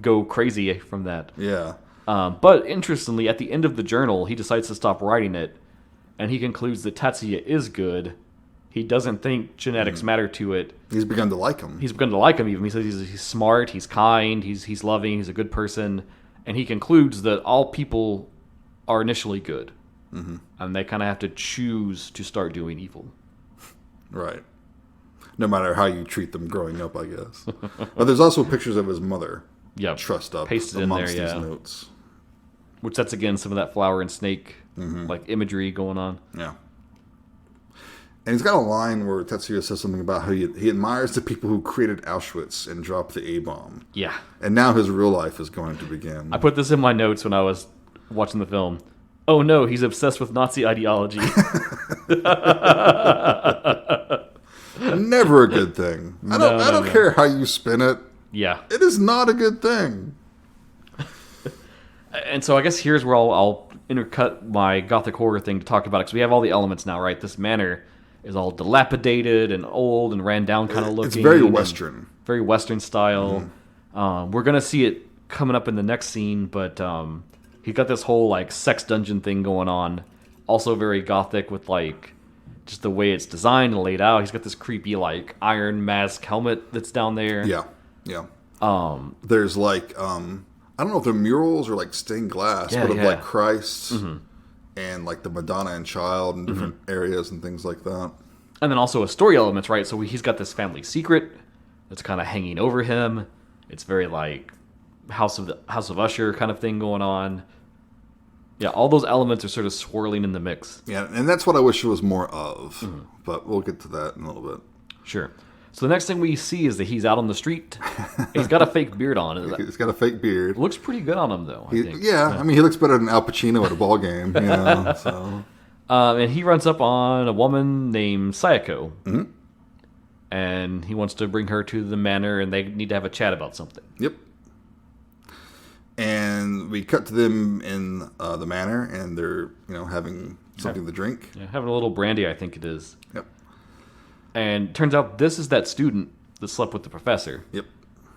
go crazy from that? Yeah. But interestingly, at the end of the journal, he decides to stop writing it. And he concludes that Tatsuya is good. He doesn't think genetics matter to it. He's begun to like him. He's begun to like him even. He says he's smart, he's kind, he's loving, he's a good person. And he concludes that all people are initially good. And they kind of have to choose to start doing evil. Right. No matter how you treat them growing up, I guess. But there's also pictures of his mother. Yeah. Trussed up pasted amongst in there, these notes. Which that's, again, some of that flower and snake like imagery going on. Yeah. And he's got a line where Tetsuya says something about how he admires the people who created Auschwitz and dropped the A-bomb. Yeah. And now his real life is going to begin. I put this in my notes when I was watching the film. Oh no, he's obsessed with Nazi ideology. Never a good thing. I don't care how you spin it. Yeah. It is not a good thing. And so I guess here's where I'll intercut my gothic horror thing to talk about it, because we have all the elements now, right? This manor is all dilapidated and old and ran down kind of looking. It's very Western. Very Western style. We're going to see it coming up in the next scene, but he got this whole like sex dungeon thing going on. Also very gothic with like just the way it's designed and laid out. He's got this creepy like iron mask helmet that's down there. Yeah. There's like I don't know if they're murals or like stained glass, but of like Christ and like the Madonna and Child in different areas and things like that. And then also a story elements, right? So he's got this family secret that's kind of hanging over him. It's very like House of Usher kind of thing going on. Yeah, all those elements are sort of swirling in the mix. Yeah, and that's what I wish there was more of. But we'll get to that in a little bit. Sure. So the next thing we see is that he's out on the street. He's got a fake beard on. He's got a fake beard. Looks pretty good on him, though, I think. Yeah, I mean, he looks better than Al Pacino at a ball game. You know, so. And he runs up on a woman named Sayako. Mm-hmm. And he wants to bring her to the manor, and they need to have a chat about something. Yep. And we cut to them in the manor, and they're having something to drink. Yeah, having a little brandy, I think it is. Yep. And turns out this is that student that slept with the professor. Yep.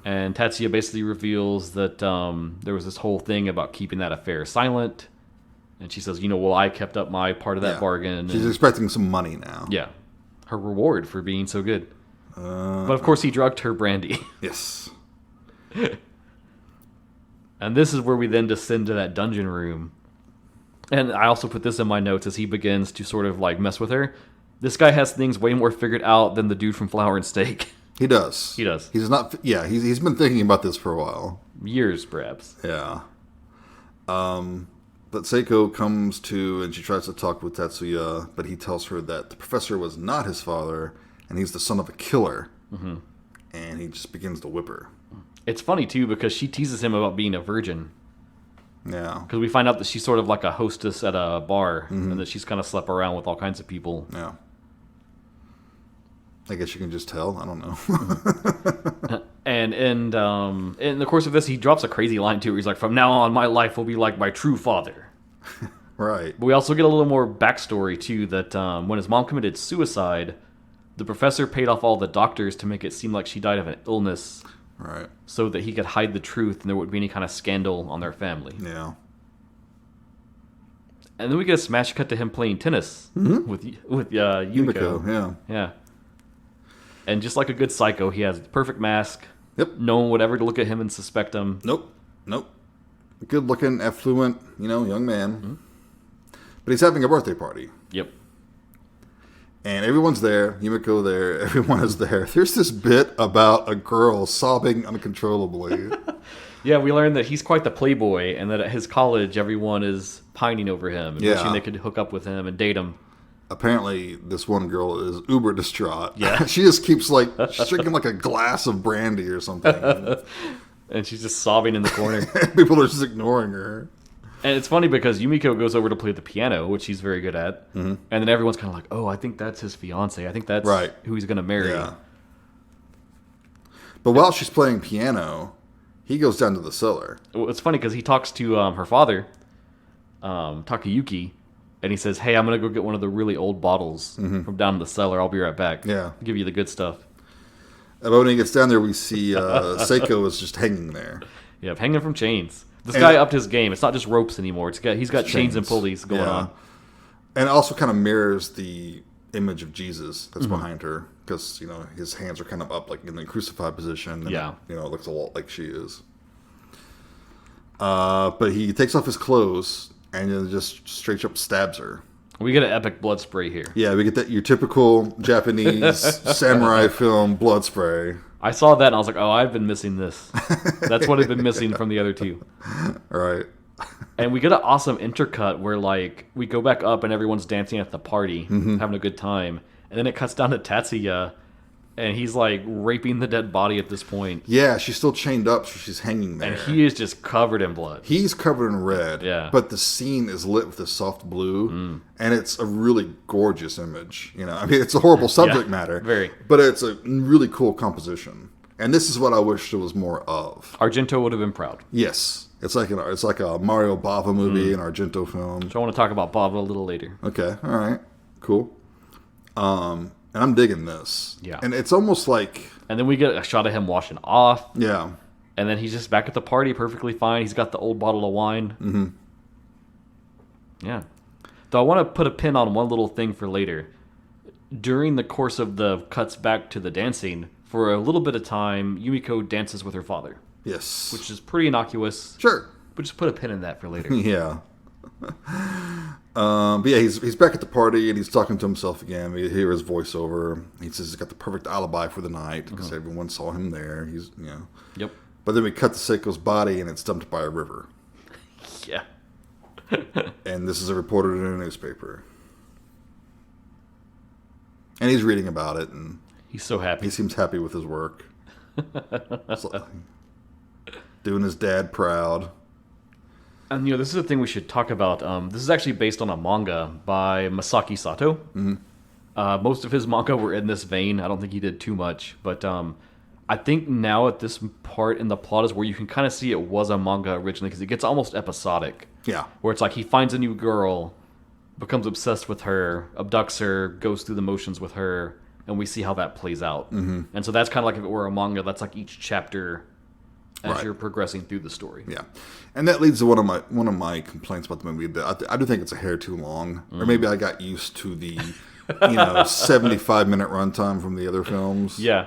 And Tatsuya basically reveals that there was this whole thing about keeping that affair silent. And she says, well, I kept up my part of that bargain. She's expecting some money now. Yeah. Her reward for being so good. But of course he drugged her brandy. Yes. And this is where we then descend to that dungeon room. And I also put this in my notes as he begins to sort of like mess with her. This guy has things way more figured out than the dude from Flour and Steak. He does. He does. He's not. Yeah, he's been thinking about this for a while. Years, perhaps. Yeah. But Seiko comes to, and she tries to talk with Tatsuya, but he tells her that the professor was not his father, and he's the son of a killer. Mm-hmm. And he just begins to whip her. It's funny, too, because she teases him about being a virgin. Yeah. Because we find out that she's sort of like a hostess at a bar, and that she's kind of slept around with all kinds of people. Yeah. I guess you can just tell. I don't know. And in the course of this, he drops a crazy line, too, where he's like, from now on, my life will be like my true father. Right. But we also get a little more backstory, too, that when his mom committed suicide, the professor paid off all the doctors to make it seem like she died of an illness. Right. So that he could hide the truth and there wouldn't be any kind of scandal on their family. Yeah. And then we get a smash cut to him playing tennis with Yumiko. Yeah. Yeah. And just like a good psycho, he has the perfect mask. Yep. No one would ever look at him and suspect him. Nope. Good looking, affluent, young man. Mm-hmm. But he's having a birthday party. Yep. And everyone's there. Yumiko there. Everyone is there. There's this bit about a girl sobbing uncontrollably. Yeah, we learned that he's quite the playboy, and that at his college, everyone is pining over him and wishing they could hook up with him and date him. Apparently, this one girl is uber distraught. Yeah. She just keeps she's drinking like a glass of brandy or something. And she's just sobbing in the corner. People are just ignoring her. And it's funny because Yumiko goes over to play the piano, which he's very good at. Mm-hmm. And then everyone's kind of like, oh, I think that's his fiance. I think that's who he's going to marry. Yeah. But while she's playing piano, he goes down to the cellar. Well, it's funny because he talks to her father, Takayuki, and he says, hey, I'm going to go get one of the really old bottles from down in the cellar. I'll be right back. Yeah. I'll give you the good stuff. And when he gets down there, we see Seiko is just hanging there. Yeah, hanging from chains. This guy upped his game. It's not just ropes anymore. He's got chains and pulleys going on. And it also kind of mirrors the image of Jesus that's behind her. Because, his hands are kind of up like in the crucified position. And it looks a lot like she is. But he takes off his clothes and then just straight up stabs her. We get an epic blood spray here. Yeah, we get your typical Japanese samurai film blood spray. I saw that and I was like, oh, I've been missing this. That's what I've been missing from the other two. Right. And we get an awesome intercut where, we go back up and everyone's dancing at the party, having a good time. And then it cuts down to Tatsuya, and he's, raping the dead body at this point. Yeah, she's still chained up, so she's hanging there. And he is just covered in blood. He's covered in red. Yeah. But the scene is lit with a soft blue, and it's a really gorgeous image. It's a horrible subject matter. Very. But it's a really cool composition. And this is what I wish there was more of. Argento would have been proud. Yes. It's like a Mario Bava movie, an Argento film. So I want to talk about Bava a little later. Okay. All right. Cool. And I'm digging this. Yeah. And it's almost like... And then we get a shot of him washing off. Yeah. And then he's just back at the party, perfectly fine. He's got the old bottle of wine. Mm-hmm. Yeah. Though I want to put a pin on one little thing for later. During the course of the cuts back to the dancing, for a little bit of time, Yumiko dances with her father. Yes. Which is pretty innocuous. Sure. But just put a pin in that for later. Yeah. But yeah, he's back at the party and he's talking to himself again. We hear his voiceover. He says he's got the perfect alibi for the night because everyone saw him there. Yep. But then we cut to Seiko's body and it's dumped by a river. Yeah. And this is reported in a newspaper. And he's reading about it and He's so happy. He seems happy with his work. So, doing his dad proud. And, this is the thing we should talk about. This is actually based on a manga by Masaki Sato. Mm-hmm. Most of his manga were in this vein. I don't think he did too much. But I think now at this part in the plot is where you can kind of see it was a manga originally, because it gets almost episodic. Yeah. Where it's like he finds a new girl, becomes obsessed with her, abducts her, goes through the motions with her, and we see how that plays out. Mm-hmm. And so that's kind of like if it were a manga, that's like each chapter as you're progressing through the story. Yeah. And that leads to one of my complaints about the movie. I do think it's a hair too long. Or maybe I got used to the 75-minute runtime from the other films. Yeah.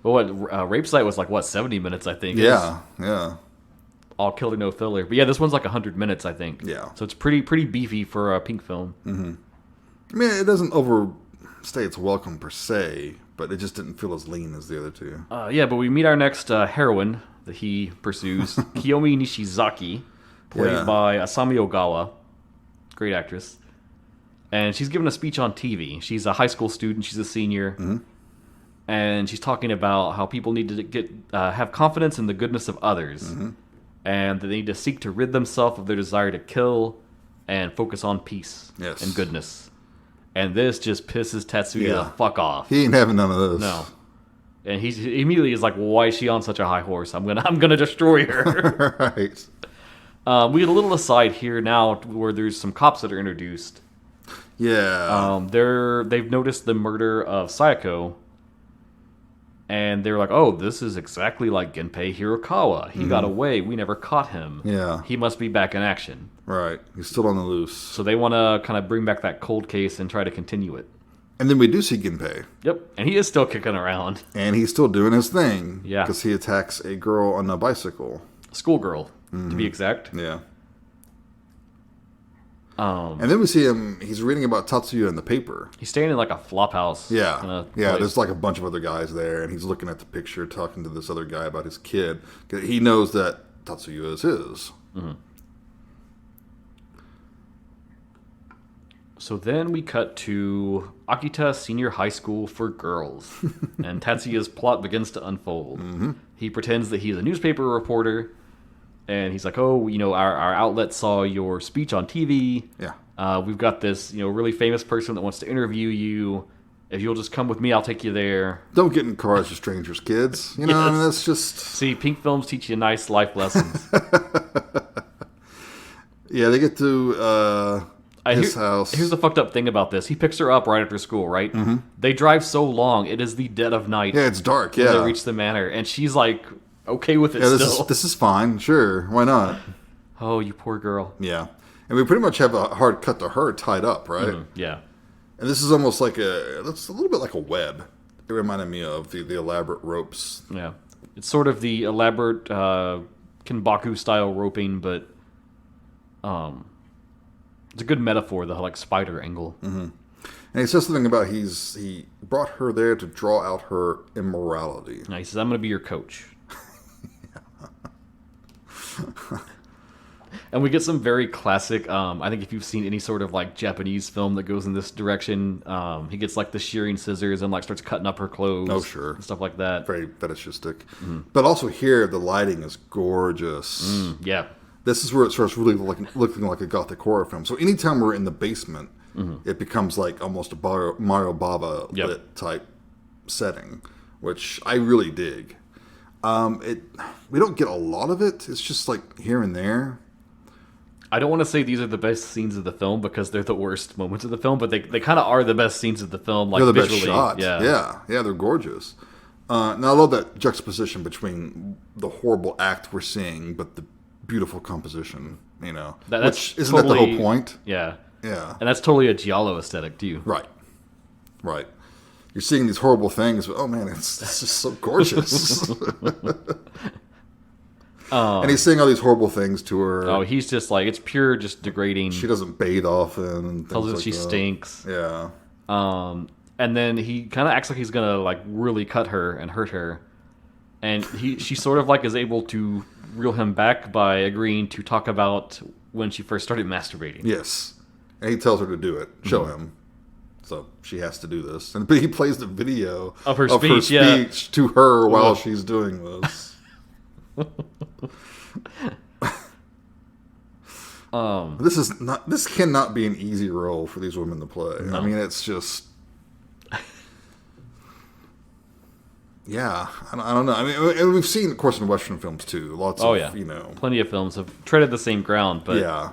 Well, Rape Site was like, 70 minutes, I think. Yeah. All killer, no filler. But yeah, this one's like 100 minutes, I think. Yeah. So it's pretty beefy for a pink film. Mm-hmm. I mean, it doesn't overstay its welcome per se, but it just didn't feel as lean as the other two. Yeah, but we meet our next heroine that he pursues, Kiyomi Nishizaki, played by Asami Ogawa. Great actress. And she's giving a speech on TV. She's a high school student. She's a senior. Mm-hmm. And she's talking about how people need to have confidence in the goodness of others. Mm-hmm. And they need to seek to rid themselves of their desire to kill and focus on peace and goodness. And this just pisses Tatsuya the fuck off. He ain't having none of this. No. And he immediately is like, well, why is she on such a high horse? I'm gonna destroy her. Right. We get a little aside here now where there's some cops that are introduced. Yeah. They've noticed the murder of Sayako. And they're like, oh, this is exactly like Genpei Hirokawa. He got away. We never caught him. Yeah. He must be back in action. Right. He's still on the loose. So they want to kind of bring back that cold case and try to continue it. And then we do see Genpei. Yep. And he is still kicking around. And he's still doing his thing. Yeah. Because he attacks a girl on a bicycle. Schoolgirl, to be exact. Yeah. And then we see him, he's reading about Tatsuya in the paper. He's staying in like a flop house. Yeah. Yeah, there's like a bunch of other guys there, and he's looking at the picture, talking to this other guy about his kid. He knows that Tatsuya is his. Mm-hmm. So then we cut to Akita Senior High School for Girls, and Tatsuya's plot begins to unfold. Mm-hmm. He pretends that he's a newspaper reporter, and he's like, oh, our outlet saw your speech on TV. Yeah. We've got this, really famous person that wants to interview you. If you'll just come with me, I'll take you there. Don't get in cars with strangers, kids. I mean, that's just... See, pink films teach you nice life lessons. Yeah, they get to his house. Here's the fucked up thing about this. He picks her up right after school, right? Mm-hmm. They drive so long, it is the dead of night. Yeah, it's dark, yeah. When they reach the manor, and she's like... okay with it still. This is fine. Sure. Why not? Oh, you poor girl. Yeah. And we pretty much have a hard cut to her tied up, right? Mm-hmm. Yeah. And this is almost like it's a little bit like a web. It reminded me of the elaborate ropes. Yeah. It's sort of the elaborate Kinbaku-style roping, but it's a good metaphor, the like spider angle. Mm-hmm. And he says something about he brought her there to draw out her immorality. Yeah, he says, I'm going to be your coach. And we get some very classic, I think if you've seen any sort of like Japanese film that goes in this direction, he gets like the shearing scissors and like starts cutting up her clothes. Oh, sure. And stuff like that. Very fetishistic. Mm-hmm. But also here, the lighting is gorgeous. Yeah. This is where it starts really looking like a gothic horror film. So anytime we're in the basement, it becomes like almost a Mario Bava lit type setting, which I really dig. We don't get a lot of it. It's just like here and there. I don't want to say these are the best scenes of the film because they're the worst moments of the film, but they kind of are the best scenes of the film. Like they're the visually. Best shots. Yeah, they're gorgeous. Now I love that juxtaposition between the horrible act we're seeing, but the beautiful composition. Which isn't totally, that the whole point? Yeah, yeah, and that's totally a giallo aesthetic too. Right. You're seeing these horrible things, but oh man, it's just so gorgeous. And he's saying all these horrible things to her. Oh, he's just like, it's pure just degrading. She doesn't bathe often. And tells her like she that. stinks. Yeah. And then he kind of acts like he's going to like really cut her and hurt her. And she sort of like is able to reel him back by agreeing to talk about when she first started masturbating. Yes. And he tells her to do it. Show him. So she has to do this. But he plays the video of her speech, to her while she's doing this. This cannot be an easy role for these women to play. No. I mean, it's just... Yeah, I don't know. I mean, we've seen, of course, in Western films, too. Lots of, plenty of films have treaded the same ground, but... Yeah.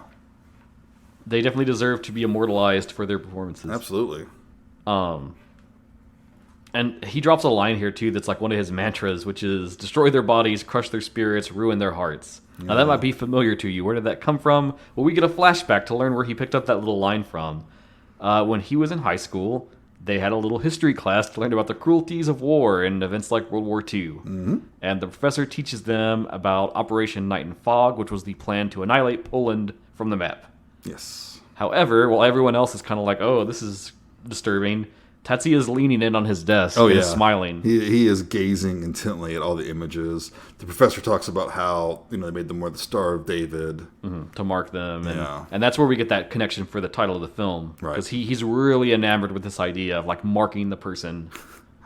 They definitely deserve to be immortalized for their performances. Absolutely. And he drops a line here, too, that's like one of his mantras, which is, destroy their bodies, crush their spirits, ruin their hearts. Yeah. Now, that might be familiar to you. Where did that come from? Well, we get a flashback to learn where he picked up that little line from. When he was in high school, they had a little history class to learn about the cruelties of war and events like World War II. Mm-hmm. And the professor teaches them about Operation Night and Fog, which was the plan to annihilate Poland from the map. Yes. However, while everyone else is kind of like, oh, this is disturbing, Tatsuya is leaning in on his desk and is smiling. He is gazing intently at all the images. The professor talks about how, they made them wear the Star of David. Mm-hmm, to mark them. And that's where we get that connection for the title of the film. Right. Because he's really enamored with this idea of, like, marking the person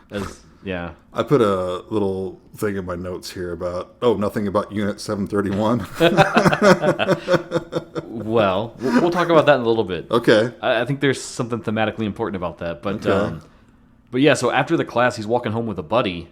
as... Yeah. I put a little thing in my notes here about, nothing about Unit 731. Well, we'll talk about that in a little bit. Okay. I think there's something thematically important about that. But yeah, so after the class, he's walking home with a buddy.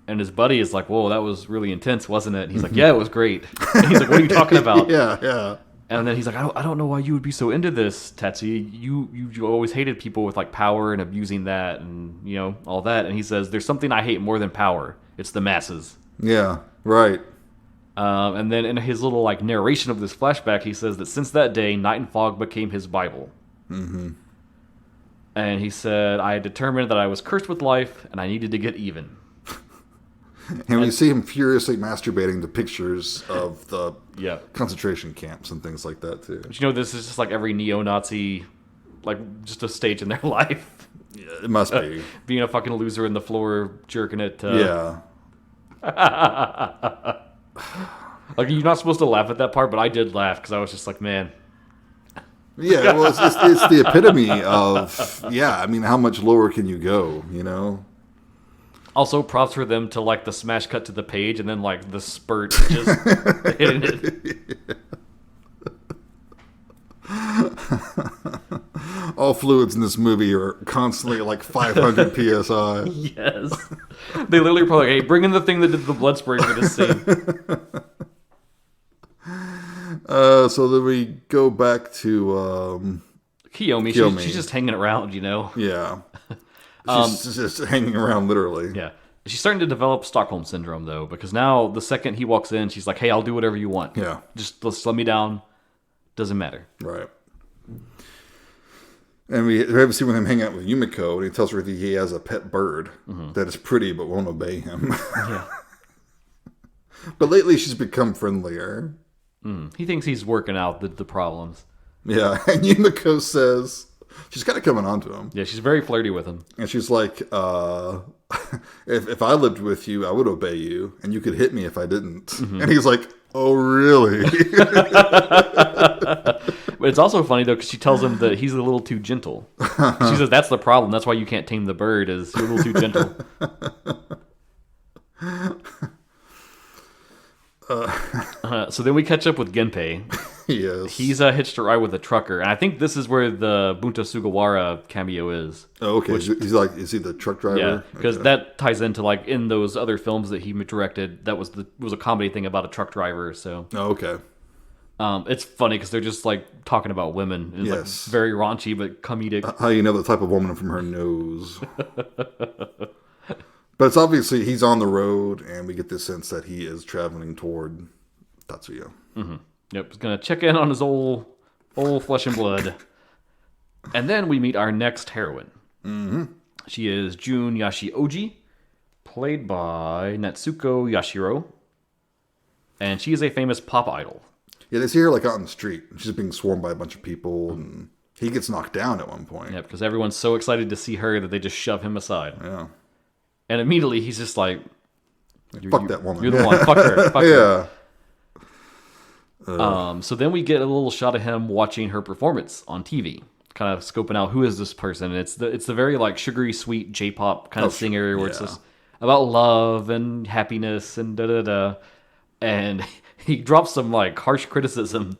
And his buddy is like, whoa, that was really intense, wasn't it? And he's like, yeah, it was great. And he's like, what are you talking about? Yeah. And then he's like, I don't know why you would be so into this, Tatsuya. You always hated people with like power and abusing that and, all that. And he says, there's something I hate more than power. It's the masses. Yeah, right. And then in his little like narration of this flashback, he says that since that day, Night and Fog became his Bible. Mm-hmm. And he said, I determined that I was cursed with life and I needed to get even. And we see him furiously masturbating to pictures of the concentration camps and things like that, too. But this is just like every neo-Nazi, like, just a stage in their life. Yeah, it must be. Being a fucking loser in the floor, jerking it. Yeah. Like, you're not supposed to laugh at that part, but I did laugh, because I was just like, man. Yeah, well, it's the epitome of, how much lower can you go, Also, props for them to, like, the smash cut to the page and then, like, the spurt just hitting it. All fluids in this movie are constantly, like, 500 PSI. Yes. They literally probably, hey, bring in the thing that did the blood spray for this scene. So then we go back to... Kiyomi. She's just hanging around, Yeah. She's just hanging around, literally. Yeah. She's starting to develop Stockholm Syndrome, though, because now the second he walks in, she's like, hey, I'll do whatever you want. Yeah. Just let me down. Doesn't matter. Right. And we have a scene with him hanging out with Yumiko, and he tells her that he has a pet bird that is pretty but won't obey him. Yeah. But lately she's become friendlier. He thinks he's working out the problems. Yeah. And Yumiko says... She's kind of coming on to him. Yeah, she's very flirty with him. And she's like, if I lived with you, I would obey you, and you could hit me if I didn't. Mm-hmm. And he's like, oh, really? But it's also funny, though, because she tells him that he's a little too gentle. She says, that's the problem. That's why you can't tame the bird, is you're a little too gentle. So then we catch up with Genpei. Yes. He's hitched a ride with a trucker, and I think this is where the Bunta Sugawara cameo is. Oh, okay. Is he the truck driver? Yeah, because that ties into like in those other films that he directed. That was a comedy thing about a truck driver. So. Oh, okay. It's funny because they're just like talking about women. It's like very raunchy but comedic. How you know the type of woman from her nose? But it's obviously he's on the road, and we get this sense that he is traveling toward Tatsuya. Mm-hmm. Yep, he's gonna check in on his old flesh and blood, and then we meet our next heroine. Mm-hmm. She is Jun Yashioji, played by Natsuko Yashiro, and she is a famous pop idol. Yeah, they see her like out in the street. She's being swarmed by a bunch of people, and he gets knocked down at one point. Yeah, because everyone's so excited to see her that they just shove him aside. Yeah. And immediately he's just like, fuck that woman. You're the one. Fuck her. Fuck her. So then we get a little shot of him watching her performance on TV. kind of scoping out who is this person. And it's the very like sugary sweet J-pop kind of singer where it's just about love and happiness and da da da. And he drops some like harsh criticism.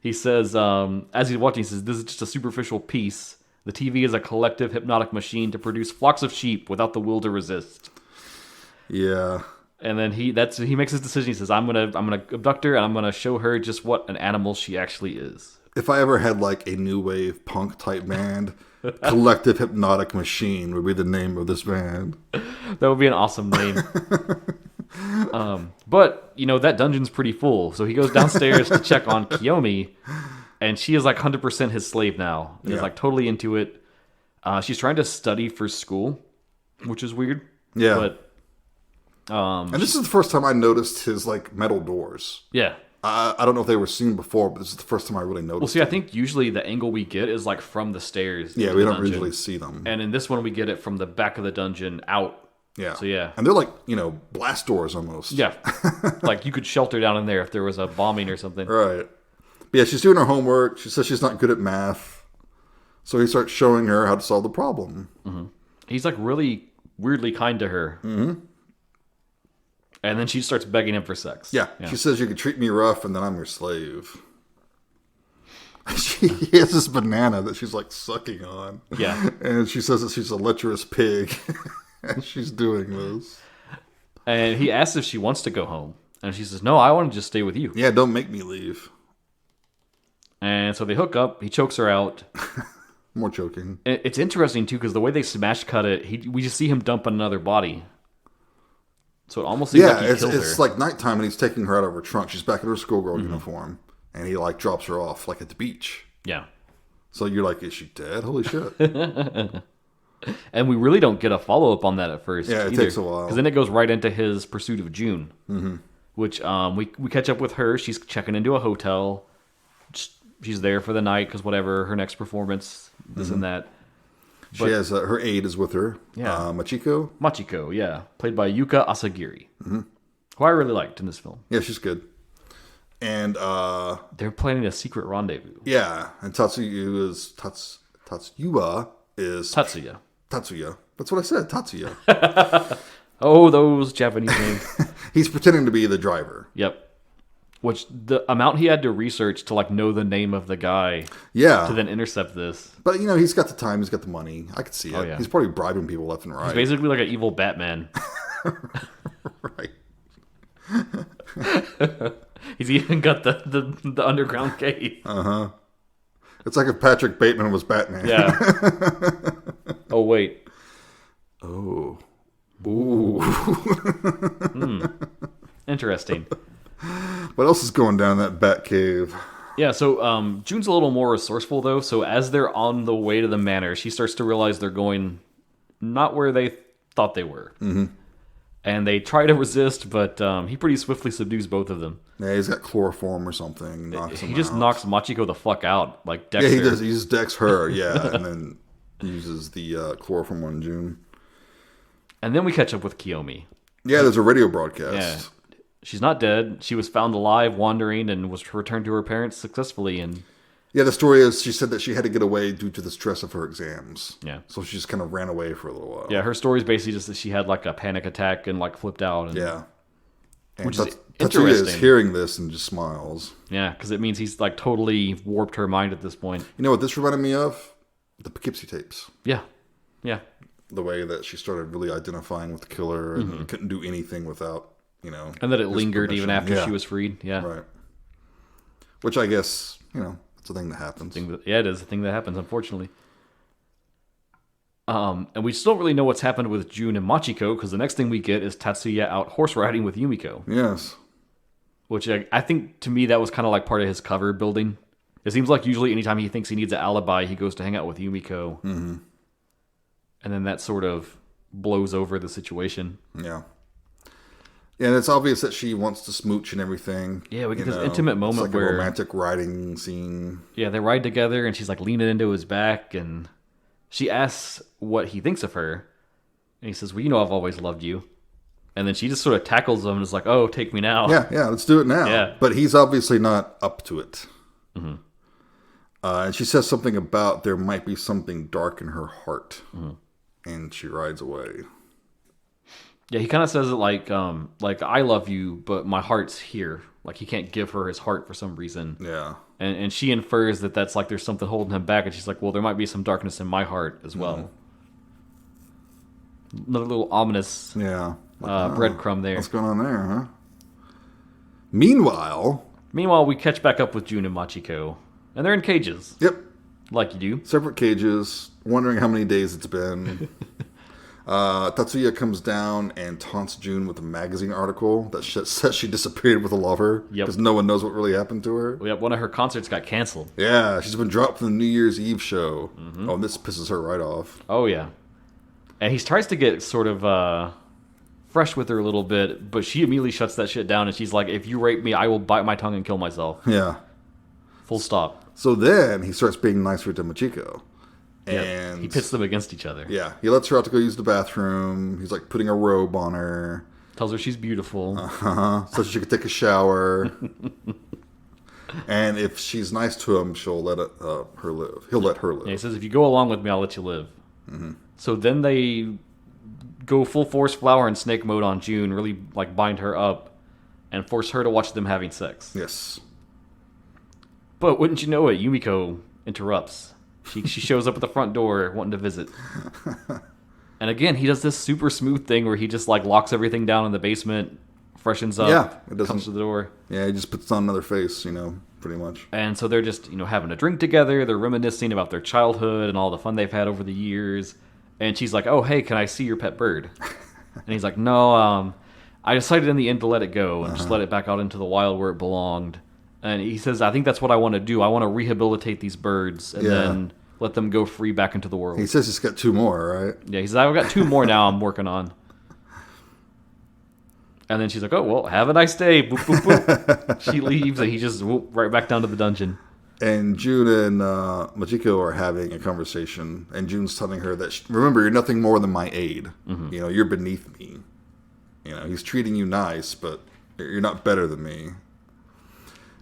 He says, as he's watching, he says, "This is just a superficial piece. The TV is a collective hypnotic machine to produce flocks of sheep without the will to resist." Yeah. And then he makes his decision. He says, I'm gonna abduct her and I'm gonna show her just what an animal she actually is. If I ever had like a new wave punk type band, Collective Hypnotic Machine would be the name of this band. That would be an awesome name. But that dungeon's pretty full, so he goes downstairs to check on Kiyomi, and she is like 100% his slave now. He's like totally into it. She's trying to study for school, which is weird. Yeah. But and this is the first time I noticed his like metal doors. Yeah. I don't know if they were seen before, but this is the first time I really noticed. Well, see, I think usually the angle we get is like from the stairs. Yeah, we don't usually see them. And in this one, we get it from the back of the dungeon out. Yeah. So yeah. And they're like, blast doors almost. Yeah. Like you could shelter down in there if there was a bombing or something. Right. But yeah, she's doing her homework. She says she's not good at math. So he starts showing her how to solve the problem. Mm-hmm. He's like really weirdly kind to her. Mm-hmm. And then she starts begging him for sex. Yeah. She says, "You can treat me rough and then I'm your slave." She has this banana that she's like sucking on. Yeah. And she says that she's a lecherous pig. And she's doing this. And he asks if she wants to go home. And she says, "No, I want to just stay with you." Yeah, don't make me leave. And so they hook up. He chokes her out. More choking. It's interesting, too, because the way they smash cut it, we just see him dump another body. So it almost seems like he killed her. It's like nighttime and he's taking her out of her trunk. She's back in her schoolgirl uniform. And he like drops her off like at the beach. Yeah. So you're like, is she dead? Holy shit. And we really don't get a follow-up on that at first. Yeah, it takes a while. Because then it goes right into his pursuit of June. Mm-hmm. Which we catch up with her. She's checking into a hotel. She's there for the night because whatever, her next performance, this and that. She has her aide is with her. Yeah. Machiko, yeah. Played by Yuka Asagiri. Mm-hmm. Who I really liked in this film. Yeah, she's good. And they're planning a secret rendezvous. Yeah, and Tatsuya is Tatsuya. That's what I said, Tatsuya. Oh, those Japanese names. He's pretending to be the driver. Yep. Which the amount he had to research to like know the name of the guy. Yeah. To then intercept this. But he's got the time, he's got the money. I could see it. Oh, yeah. He's probably bribing people left and right. He's basically like an evil Batman. Right. He's even got the underground cave. Uh-huh. It's like if Patrick Bateman was Batman. Yeah. Oh, wait. Oh. Ooh. Interesting. What else is going down in that Bat Cave? Yeah, so June's a little more resourceful, though. So as they're on the way to the manor, she starts to realize they're going not where they thought they were. Mm-hmm. And they try to resist, but he pretty swiftly subdues both of them. Yeah, he's got chloroform or something. He just knocks Machiko the fuck out, like Dexter. Yeah, he does. He just decks her, yeah, and then uses the chloroform on June. And then we catch up with Kiyomi. Yeah, there's a radio broadcast. Yeah. She's not dead. She was found alive, wandering, and was returned to her parents successfully. And yeah, the story is she said that she had to get away due to the stress of her exams. Yeah. So she just kind of ran away for a little while. Yeah, her story is basically just that she had like a panic attack and like flipped out. And, yeah. And which is Tatsuya interesting. is hearing this and just smiles. Yeah, because it means he's like totally warped her mind at this point. You know what this reminded me of? The Poughkeepsie tapes. Yeah. Yeah. The way that she started really identifying with the killer and couldn't do anything without, and that it lingered even after she was freed. Yeah. Right. Which I guess, it's a thing that happens. Yeah, it is a thing that happens, unfortunately. And we still don't really know what's happened with June and Machiko, because the next thing we get is Tatsuya out horse riding with Yumiko. Yes. Which I think, to me, that was kind of like part of his cover building. It seems like usually anytime he thinks he needs an alibi, he goes to hang out with Yumiko. Mm-hmm. And then that sort of blows over the situation. Yeah. Yeah, and it's obvious that she wants to smooch and everything. Yeah, we get this intimate moment it's like where... a romantic riding scene. Yeah, they ride together, and she's like leaning into his back, and she asks what he thinks of her. And he says, well, I've always loved you. And then she just sort of tackles him and is like, oh, take me now. Yeah, let's do it now. Yeah. But he's obviously not up to it. Mm-hmm. And she says something about there might be something dark in her heart. And she rides away. Yeah, he kind of says it like I love you, but my heart's here. Like he can't give her his heart for some reason. Yeah. And she infers that that's like there's something holding him back, and she's like, well, there might be some darkness in my heart as well. Another little ominous breadcrumb there. What's going on there, huh? Meanwhile, we catch back up with Jun and Machiko, and they're in cages. Yep. Like you do. Separate cages, wondering how many days it's been. Tatsuya comes down and taunts Jun with a magazine article that says she disappeared with a lover because no one knows what really happened to her. Yep, one of her concerts got canceled. Yeah, she's been dropped from the New Year's Eve show. Oh, and this pisses her right off. Oh, yeah. And he tries to get sort of fresh with her a little bit, but she immediately shuts that shit down, and she's like, if you rape me, I will bite my tongue and kill myself. Yeah. Full stop. So then he starts being nicer to Machiko. And he pits them against each other. Yeah, he lets her out to go use the bathroom. He's like putting a robe on her. Tells her she's beautiful. So she could take a shower. And if she's nice to him, she'll let her live. He'll let her live. Yeah, he says, if you go along with me, I'll let you live. So then they go full force flower and snake mode on Jun, really like bind her up and force her to watch them having sex. Yes. But wouldn't you know it, Yumiko interrupts. She shows up at the front door wanting to visit. And again, he does this super smooth thing where he just like locks everything down in the basement, freshens up, comes to the door. Yeah, he just puts on another face, pretty much. And so they're just, having a drink together. They're reminiscing about their childhood and all the fun they've had over the years. And she's like, oh, hey, can I see your pet bird? And he's like, no, I decided in the end to let it go and just let it back out into the wild where it belonged. And he says, I think that's what I want to do. I want to rehabilitate these birds and then let them go free back into the world. He says he's got 2 more, right? Yeah, he says, I've got 2 more now I'm working on. And then she's like, oh, well, have a nice day. Boop, boop, boop. She leaves, and he just right back down to the dungeon. And Jun and Machiko are having a conversation, and Jun's telling her that, remember, you're nothing more than my aide. You're beneath me. He's treating you nice, but you're not better than me.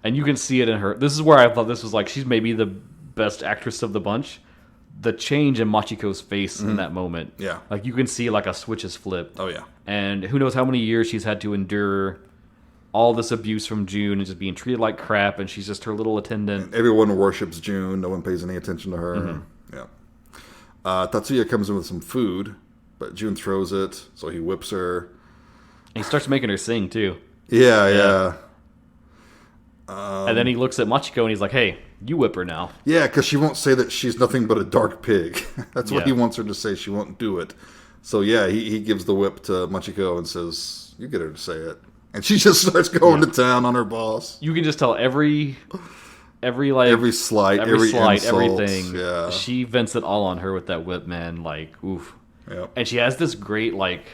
And you can see it in her. This is where I thought this was like, she's maybe the best actress of the bunch. The change in Machiko's face in that moment. Yeah. Like, you can see, like, a switch is flipped. Oh, yeah. And who knows how many years she's had to endure all this abuse from Jun and just being treated like crap, and she's just her little attendant. And everyone worships Jun. No one pays any attention to her. Yeah. Tatsuya comes in with some food, but Jun throws it, so he whips her. And he starts making her sing, too. Yeah. And then he looks at Machiko and he's like, hey, you whip her now. Yeah, because she won't say that she's nothing but a dark pig. That's what he wants her to say. She won't do it. So, yeah, he gives the whip to Machiko and says, you get her to say it. And she just starts going to town on her boss. You can just tell every slight, insult, everything. Yeah. She vents it all on her with that whip, man. Like, oof. Yep. And she has this great, like,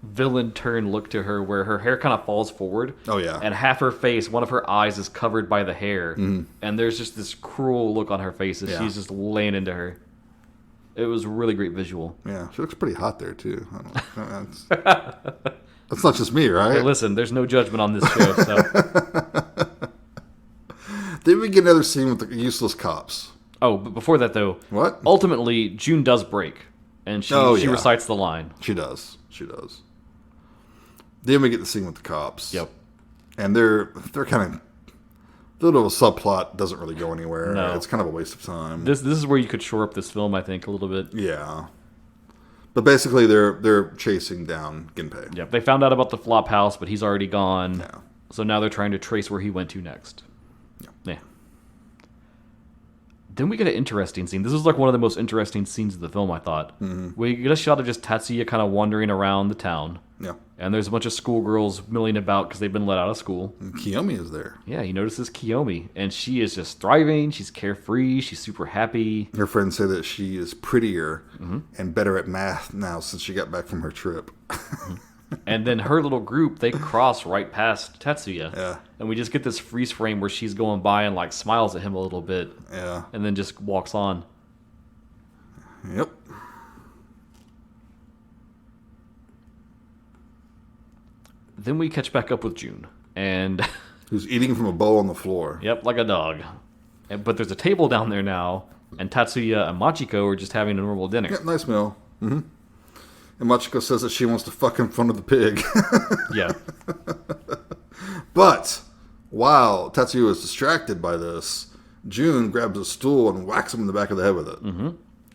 villain turn look to her where her hair kind of falls forward. Oh, yeah. And half her face, one of her eyes is covered by the hair. And there's just this cruel look on her face as she's just laying into her. It was a really great visual. Yeah, she looks pretty hot there, too. That's not just me, right? Hey, listen, there's no judgment on this show, so... Then we get another scene with the useless cops. Oh, but before that, though... What? Ultimately, Jun does break. And she recites the line. She does. Then we get the scene with the cops. Yep. And they're kind of... The little subplot doesn't really go anywhere. No. It's kind of a waste of time. This is where you could shore up this film, I think, a little bit. Yeah. But basically, they're chasing down Ginpei. Yep. They found out about the flop house, but he's already gone. Yeah. So now they're trying to trace where he went to next. Yeah. Then we get an interesting scene. This is like one of the most interesting scenes of the film, I thought. We get a shot of just Tatsuya kind of wandering around the town. Yeah. And there's a bunch of schoolgirls milling about because they've been let out of school. And Kiyomi is there. Yeah, he notices Kiyomi. And she is just thriving. She's carefree. She's super happy. Her friends say that she is prettier and better at math now since she got back from her trip. And then her little group, they cross right past Tatsuya. Yeah. And we just get this freeze frame where she's going by and like smiles at him a little bit. Yeah. And then just walks on. Yep. Then we catch back up with Jun. And... Who's eating from a bowl on the floor. Yep, like a dog. But there's a table down there now, and Tatsuya and Machiko are just having a normal dinner. Yeah, nice meal. Mm-hmm. And Machiko says that she wants to fuck in front of the pig. Yeah. But while Tatsuya is distracted by this, June grabs a stool and whacks him in the back of the head with it. Mm-hmm.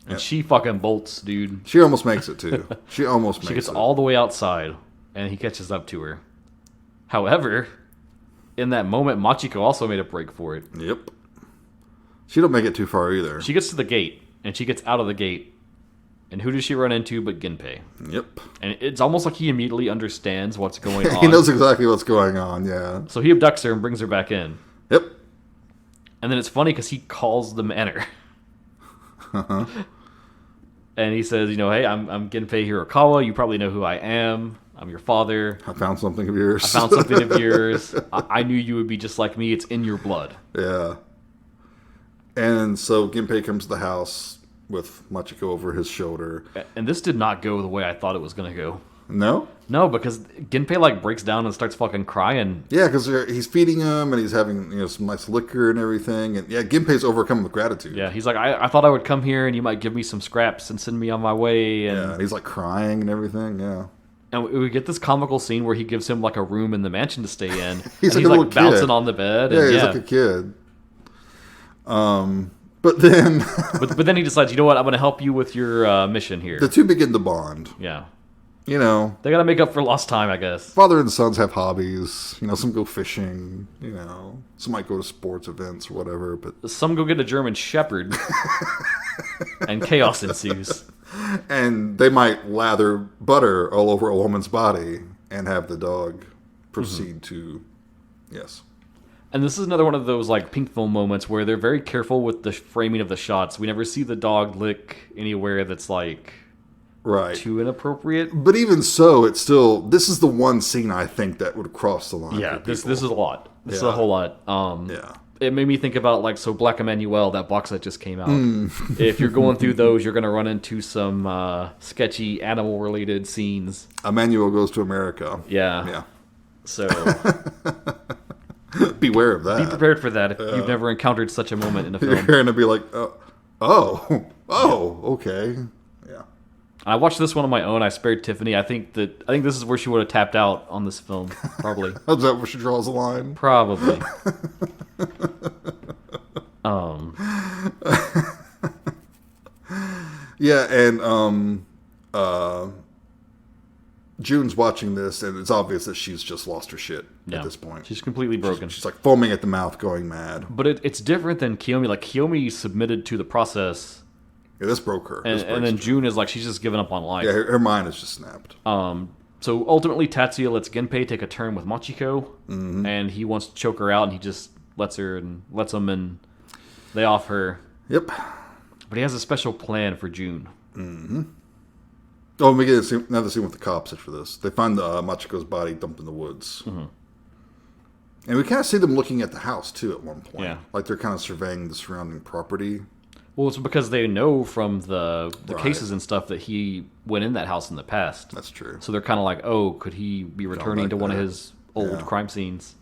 And she fucking bolts, dude. She almost makes it, too. She gets all the way outside, and he catches up to her. However, in that moment, Machiko also made a break for it. Yep. She don't make it too far either. She gets to the gate, and she gets out of the gate. And who does she run into but Ginpei? Yep. And it's almost like he immediately understands what's going on. He knows exactly what's going on, yeah. So he abducts her and brings her back in. Yep. And then it's funny because he calls the manor. Uh-huh. And he says, hey, I'm Ginpei Hirokawa. You probably know who I am. I'm your father. I found something of yours. I found something of yours. I knew you would be just like me. It's in your blood. Yeah. And so Ginpei comes to the house with Machiko over his shoulder. And this did not go the way I thought it was going to go. No? No, because Ginpei breaks down and starts fucking crying. Yeah, because he's feeding him and he's having some nice liquor and everything. And yeah, Ginpei's overcome with gratitude. Yeah, he's like, I thought I would come here and you might give me some scraps and send me on my way. And yeah, and he's crying and everything, yeah. And we get this comical scene where he gives him a room in the mansion to stay in. he's and like a little bouncing kid. On the bed. Yeah, and, he's like a kid. But then... but then he decides, you know what, I'm going to help you with your mission here. The two begin to bond. Yeah. They got to make up for lost time, I guess. Father and sons have hobbies. Some go fishing. Some might go to sports events or whatever. But some go get a German Shepherd. And chaos ensues. And they might lather butter all over a woman's body and have the dog proceed to... Yes. And this is another one of those pink film moments where they're very careful with the framing of the shots. We never see the dog lick anywhere that's right, too inappropriate. But even so, it's still... This is the one scene I think that would cross the line. Yeah, this is a lot. This is a whole lot. Yeah. It made me think about Black Emmanuel, that box that just came out. If you're going through those, you're going to run into some sketchy animal-related scenes. Emmanuel Goes to America. Yeah. Yeah. So... Beware of that. Be prepared for that if you've never encountered such a moment in a film. You're going to be like, okay. Yeah. I watched this one on my own. I spared Tiffany. I think this is where she would have tapped out on this film, probably. Is that where she draws the line? Probably. Yeah, and June's watching this, and it's obvious that she's just lost her shit at this point. She's completely broken. She's foaming at the mouth, going mad. But it's different than Kiyomi. Kiyomi submitted to the process. Yeah, this broke her. And then June is she's just given up on life. Yeah, her mind is just snapped. So ultimately, Tatsuya lets Ginpei take a turn with Machiko, and he wants to choke her out, and he just lets him, and they off her. Yep. But he has a special plan for June. Mm-hmm. Oh, and we get another scene with the cops after this. They find Machiko's body dumped in the woods. Mm-hmm. And we kind of see them looking at the house, too, at one point. Yeah. They're kind of surveying the surrounding property. Well, it's because they know from the cases and stuff that he went in that house in the past. That's true. So they're kind of could he be returning to one of his old crime scenes?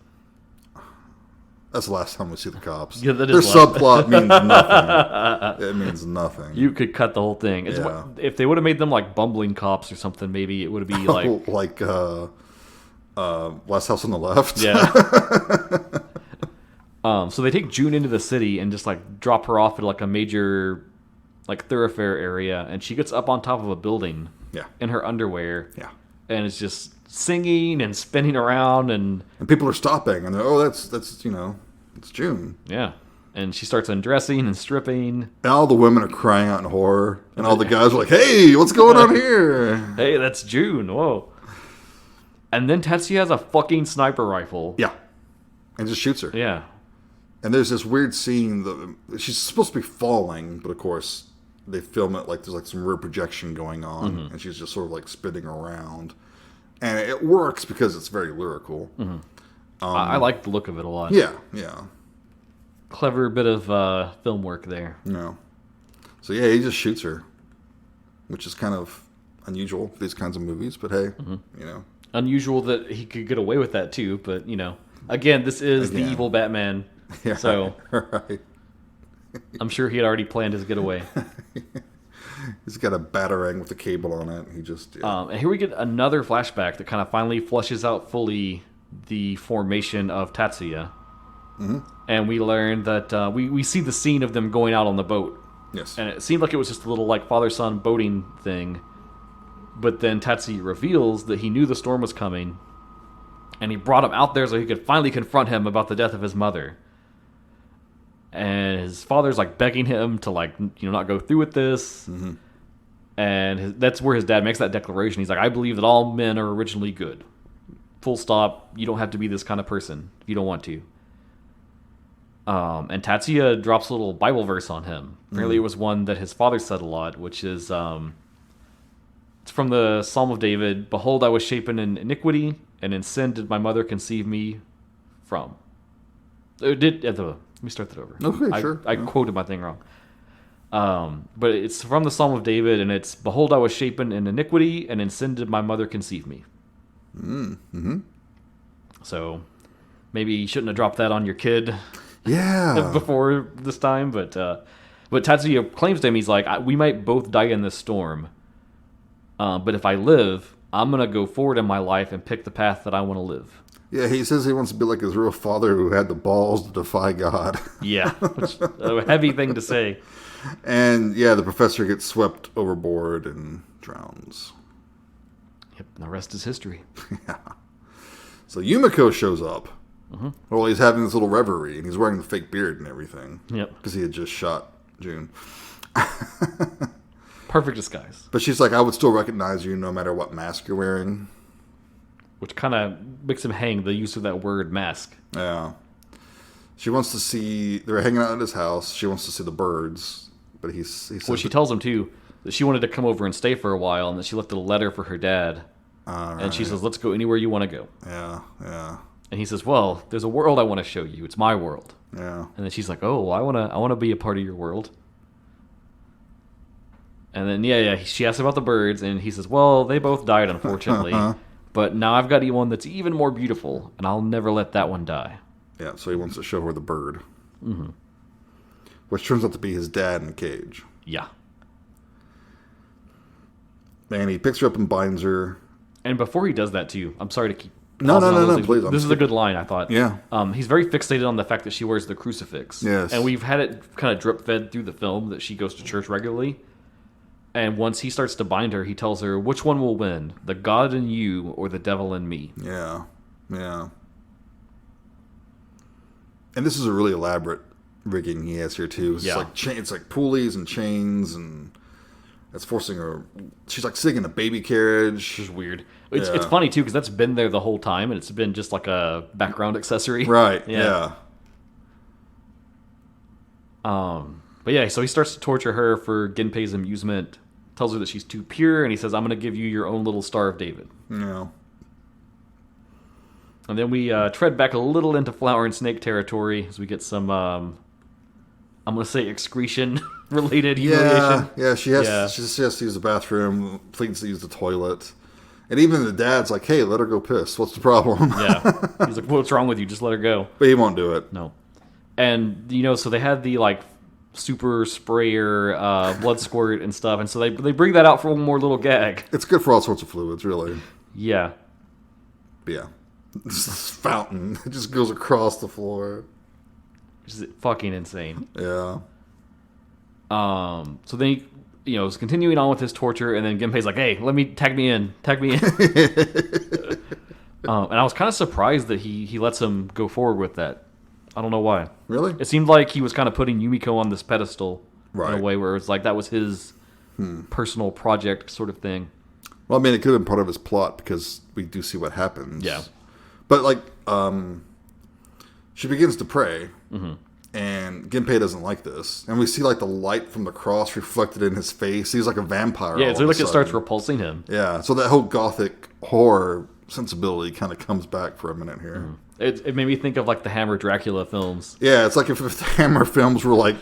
That's the last time we see the cops. Yeah, Their subplot means nothing. It means nothing. You could cut the whole thing. If they would have made them bumbling cops or something, maybe it would be Last House on the Left. Yeah. So they take June into the city and just drop her off at a major thoroughfare area, and she gets up on top of a building. Yeah. In her underwear. Yeah. And it's just singing and spinning around and people are stopping and they're, that's it's June. Yeah. And she starts undressing and stripping. And all the women are crying out in horror, and all the guys are like, "Hey, what's going on here?" Hey, that's June. Whoa. And then Tetsuya has a fucking sniper rifle. Yeah. And just shoots her. Yeah. And there's this weird scene that she's supposed to be falling, but of course they film it there's some rear projection going on, and she's just sort of spinning around. And it works because it's very lyrical. Mm-hmm. I like the look of it a lot. Yeah, yeah. Clever bit of film work there. No. So yeah, he just shoots her, which is kind of unusual for these kinds of movies, but hey, Unusual that he could get away with that too, but again, this is the evil Batman. Yeah, so right. I'm sure he had already planned his getaway. He's got a batarang with a cable on it. He just... Yeah. And here we get another flashback that kind of finally fleshes out fully the formation of Tatsuya. Mm-hmm. And we learn that we see the scene of them going out on the boat. Yes. And it seemed like it was just a little like father-son boating thing. But then Tatsuya reveals that he knew the storm was coming. And he brought him out there so he could finally confront him about the death of his mother. And his father's like begging him to not go through with this. Mm-hmm. And that's where his dad makes that declaration. He's like, I believe that all men are originally good. Full stop. You don't have to be this kind of person if you don't want to. And Tatsuya drops a little Bible verse on him. Apparently it was one that his father said a lot, which is it's from the Psalm of David. Behold, I was shapen in iniquity, and in sin did my mother conceive me from. Let me start that over. Okay, sure. I quoted my thing wrong. But it's from the Psalm of David, and it's, Behold, I was shapen in iniquity, and in sin did my mother conceive me. Mm-hmm. So maybe you shouldn't have dropped that on your kid before this time. But Tatsuya claims to him, he's like, we might both die in this storm, but if I live, I'm going to go forward in my life and pick the path that I want to live. Yeah, he says he wants to be like his real father who had the balls to defy God. Yeah, which, a heavy thing to say. And yeah, the professor gets swept overboard and drowns. Yep, and the rest is history. Yeah. So Yumiko shows up. Mm-hmm. Well, he's having this little reverie, and he's wearing the fake beard and everything. Yep. Because he had just shot June. Perfect disguise. But she's like, I would still recognize you no matter what mask you're wearing. Which kind of makes him hang, the use of that word, mask. Yeah. She wants to see... They're hanging out at his house. She wants to see the birds. But he says... Well, she tells him, too, that she wanted to come over and stay for a while, and that she left a letter for her dad. Right. And she says, let's go anywhere you want to go. Yeah. And he says, well, there's a world I want to show you. It's my world. Yeah. And then she's like, oh, I want to be a part of your world. And then, she asks about the birds, and he says, well, they both died, unfortunately. But now I've got one that's even more beautiful, and I'll never let that one die. Yeah, so he wants to show her the bird. Mm-hmm. Which turns out to be his dad in a cage. Yeah. And he picks her up and binds her. And before he does that, too, I'm sorry to keep... No, please. This is a good line, I thought. Yeah. He's very fixated on the fact that she wears the crucifix. Yes. And we've had it kind of drip-fed through the film that she goes to church regularly. And once he starts to bind her, he tells her, which one will win? The God in you or the devil in me? Yeah. And this is a really elaborate rigging he has here, too. It's like pulleys and chains, and it's forcing her... She's like sitting in a baby carriage. Which is weird. It's funny, too, because that's been there the whole time, and it's been just like a background accessory. Right, yeah. But yeah, so he starts to torture her for Ginpei's amusement, tells her that she's too pure, and he says, I'm going to give you your own little Star of David. Yeah. And then we tread back a little into flower and snake territory as we get some, I'm going to say excretion-related humiliation. Yeah, she just has to use the bathroom, pleads to use the toilet. And even the dad's like, hey, let her go piss. What's the problem? Yeah. He's like, what's wrong with you? Just let her go. But he won't do it. No. And, so they had the, super sprayer, blood squirt and stuff, and so they bring that out for one more little gag. It's good for all sorts of fluids, really. Yeah. But yeah. This fountain. It just goes across the floor. Which is fucking insane. Yeah. So then he, is continuing on with his torture, and then Ginpei's like, hey, tag me in. And I was kind of surprised that he lets him go forward with that. I don't know why. Really? It seemed like he was kind of putting Yumiko on this pedestal in right. a way where it's like that was his personal project sort of thing. Well, I mean, it could have been part of his plot because we do see what happens. Yeah. But, she begins to pray, and Ginpei doesn't like this. And we see, the light from the cross reflected in his face. He's like a vampire. Yeah, it's like it starts repulsing him. Yeah, so that whole gothic horror sensibility kind of comes back for a minute here. Mm-hmm. It made me think of the Hammer Dracula films. Yeah, it's like if the Hammer films were like...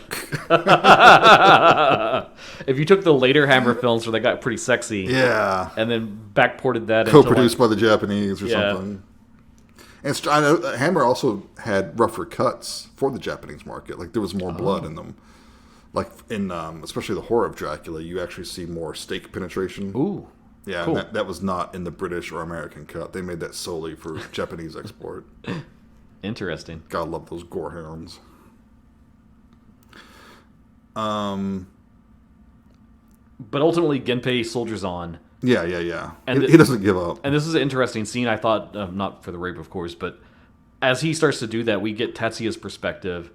If you took the later Hammer films where they got pretty sexy. Yeah. And then backported that co-produced by the Japanese or something. And Yeah. I know Hammer also had rougher cuts for the Japanese market. There was more blood in them. Like in especially the horror of Dracula, you actually see more steak penetration. Ooh. Yeah, cool. and that was not in the British or American cut. They made that solely for Japanese export. Interesting. God love those gore hounds. But ultimately, Genpei soldiers on. Yeah. And he doesn't give up. And this is an interesting scene, I thought, not for the rape, of course, but as he starts to do that, we get Tatsuya's perspective,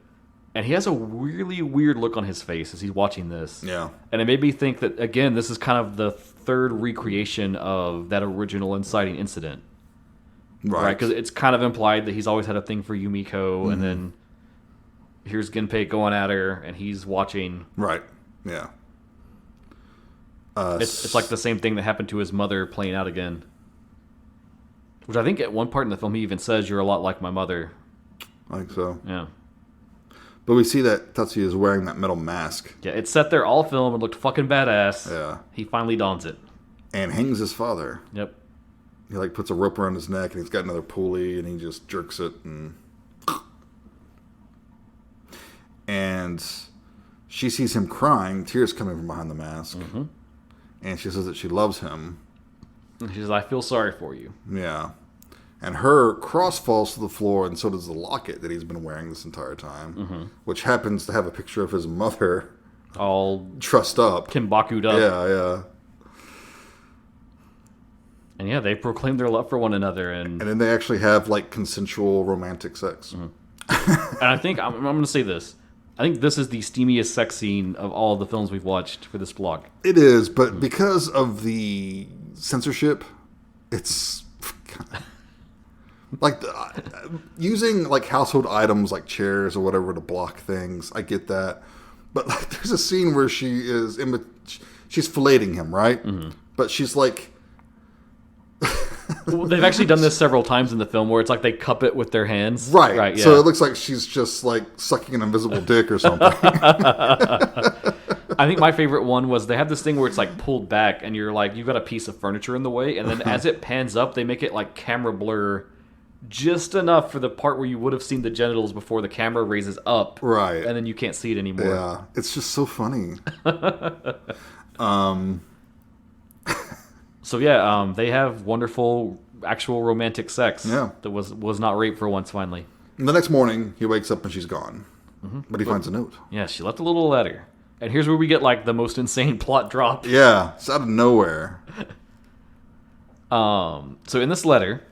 and he has a really weird look on his face as he's watching this. Yeah. And it made me think that, again, this is kind of the third recreation of that original inciting incident. Right? Because it's kind of implied that he's always had a thing for Yumiko, and then here's Genpei going at her, and he's watching. Right, yeah. It's like the same thing that happened to his mother playing out again. Which I think at one part in the film he even says, "You're a lot like my mother." I think so. Yeah. But we see that Tatsuya is wearing that metal mask. Yeah, it's sat there all film and looked fucking badass. Yeah. He finally dons it. And hangs his father. Yep. He like puts a rope around his neck, and he's got another pulley, and he just jerks it, and she sees him crying, tears coming from behind the mask, and she says that she loves him. And she says, "I feel sorry for you." Yeah, and her cross falls to the floor, and so does the locket that he's been wearing this entire time, which happens to have a picture of his mother, all trussed up, Kimbaku'd up. Yeah. And yeah, they proclaim their love for one another, and then they actually have like consensual romantic sex. And I think I'm going to say this: I think this is the steamiest sex scene of all the films we've watched for this blog. It is, but because of the censorship, it's like using like household items like chairs or whatever to block things. I get that, but like there's a scene where she's filleting him, right? But she's like. Well, they've actually done this several times in the film where it's like they cup it with their hands. Right. Yeah. So it looks like she's just like sucking an invisible dick or something. I think my favorite one was they have this thing where it's like pulled back and you're like, you've got a piece of furniture in the way. And then as it pans up, they make it like camera blur just enough for the part where you would have seen the genitals before the camera raises up. Right. And then you can't see it anymore. Yeah. It's just so funny. So yeah, they have wonderful actual romantic sex. Yeah. That was not rape for once finally. And the next morning, he wakes up and she's gone. But he finds a note. Yeah, she left a little letter. And here's where we get like the most insane plot drop. Yeah, it's out of nowhere. So in this letter,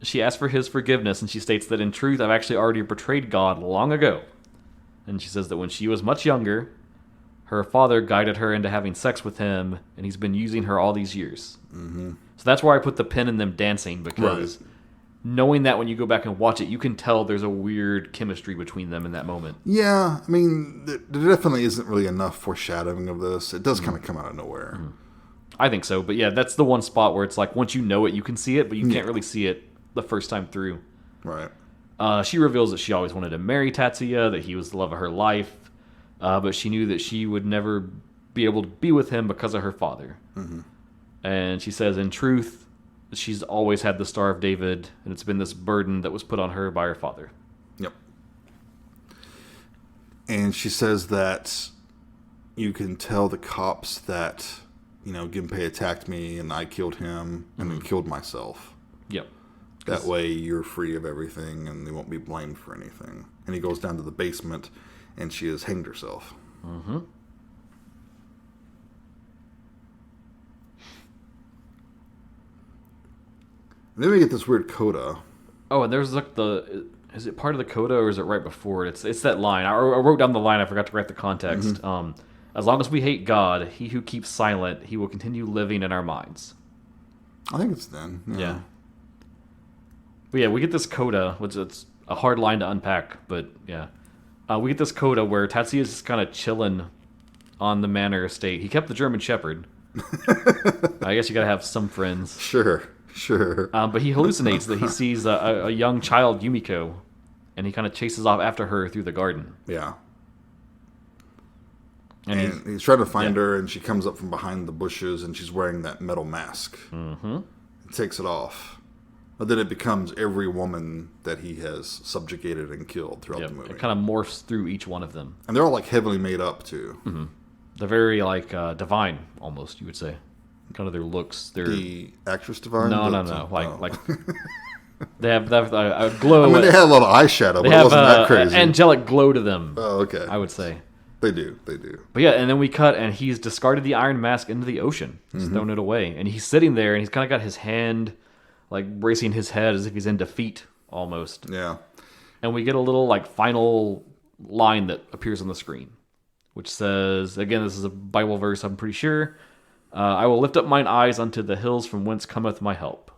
she asks for his forgiveness, and she states that in truth, I've actually already betrayed God long ago. And she says that when she was much younger, her father guided her into having sex with him, and he's been using her all these years. So that's where I put the pin in them dancing, because knowing that when you go back and watch it, you can tell there's a weird chemistry between them in that moment. Yeah, I mean, there definitely isn't really enough foreshadowing of this. It does kind of come out of nowhere. I think so, but yeah, that's the one spot where it's like once you know it, you can see it, but you can't really see it the first time through. Right. She reveals that she always wanted to marry Tatsuya, that he was the love of her life, but she knew that she would never be able to be with him because of her father. And she says, in truth, she's always had the Star of David, and it's been this burden that was put on her by her father. Yep. And she says that you can tell the cops that, you know, Ginpei attacked me and I killed him and then killed myself. Yep. That way you're free of everything and they won't be blamed for anything. And he goes down to the basement and she has hanged herself. And then we get this weird coda. Oh, and there's like is it part of the coda or is it right before it? It's that line. I wrote down the line. I forgot to write the context. As long as we hate God, he who keeps silent, he will continue living in our minds. I think it's then. Yeah. But yeah, we get this coda, which it's a hard line to unpack, but yeah. We get this coda where Tatsuya is just kind of chilling on the manor estate. He kept the German Shepherd. I guess you gotta have some friends. Sure. But he hallucinates that he sees a young child, Yumiko, and he kind of chases off after her through the garden. Yeah. And he's trying to find her, and she comes up from behind the bushes, and she's wearing that metal mask. He takes it off. But then it becomes every woman that he has subjugated and killed throughout the movie. It kind of morphs through each one of them. And they're all like heavily made up too. Mm-hmm. They're very like divine, almost, you would say. Kind of their looks. The actress divine? No. Like they have a glow. I mean, they had a lot of eyeshadow, but it wasn't that crazy. Angelic glow to them. Oh, okay. I would say. They do. But yeah, and then we cut, and he's discarded the iron mask into the ocean. He's thrown it away. And he's sitting there, and he's kind of got his hand, like, bracing his head as if he's in defeat, almost. Yeah. And we get a little, like, final line that appears on the screen, which says, again, this is a Bible verse, I'm pretty sure, I will lift up mine eyes unto the hills from whence cometh my help.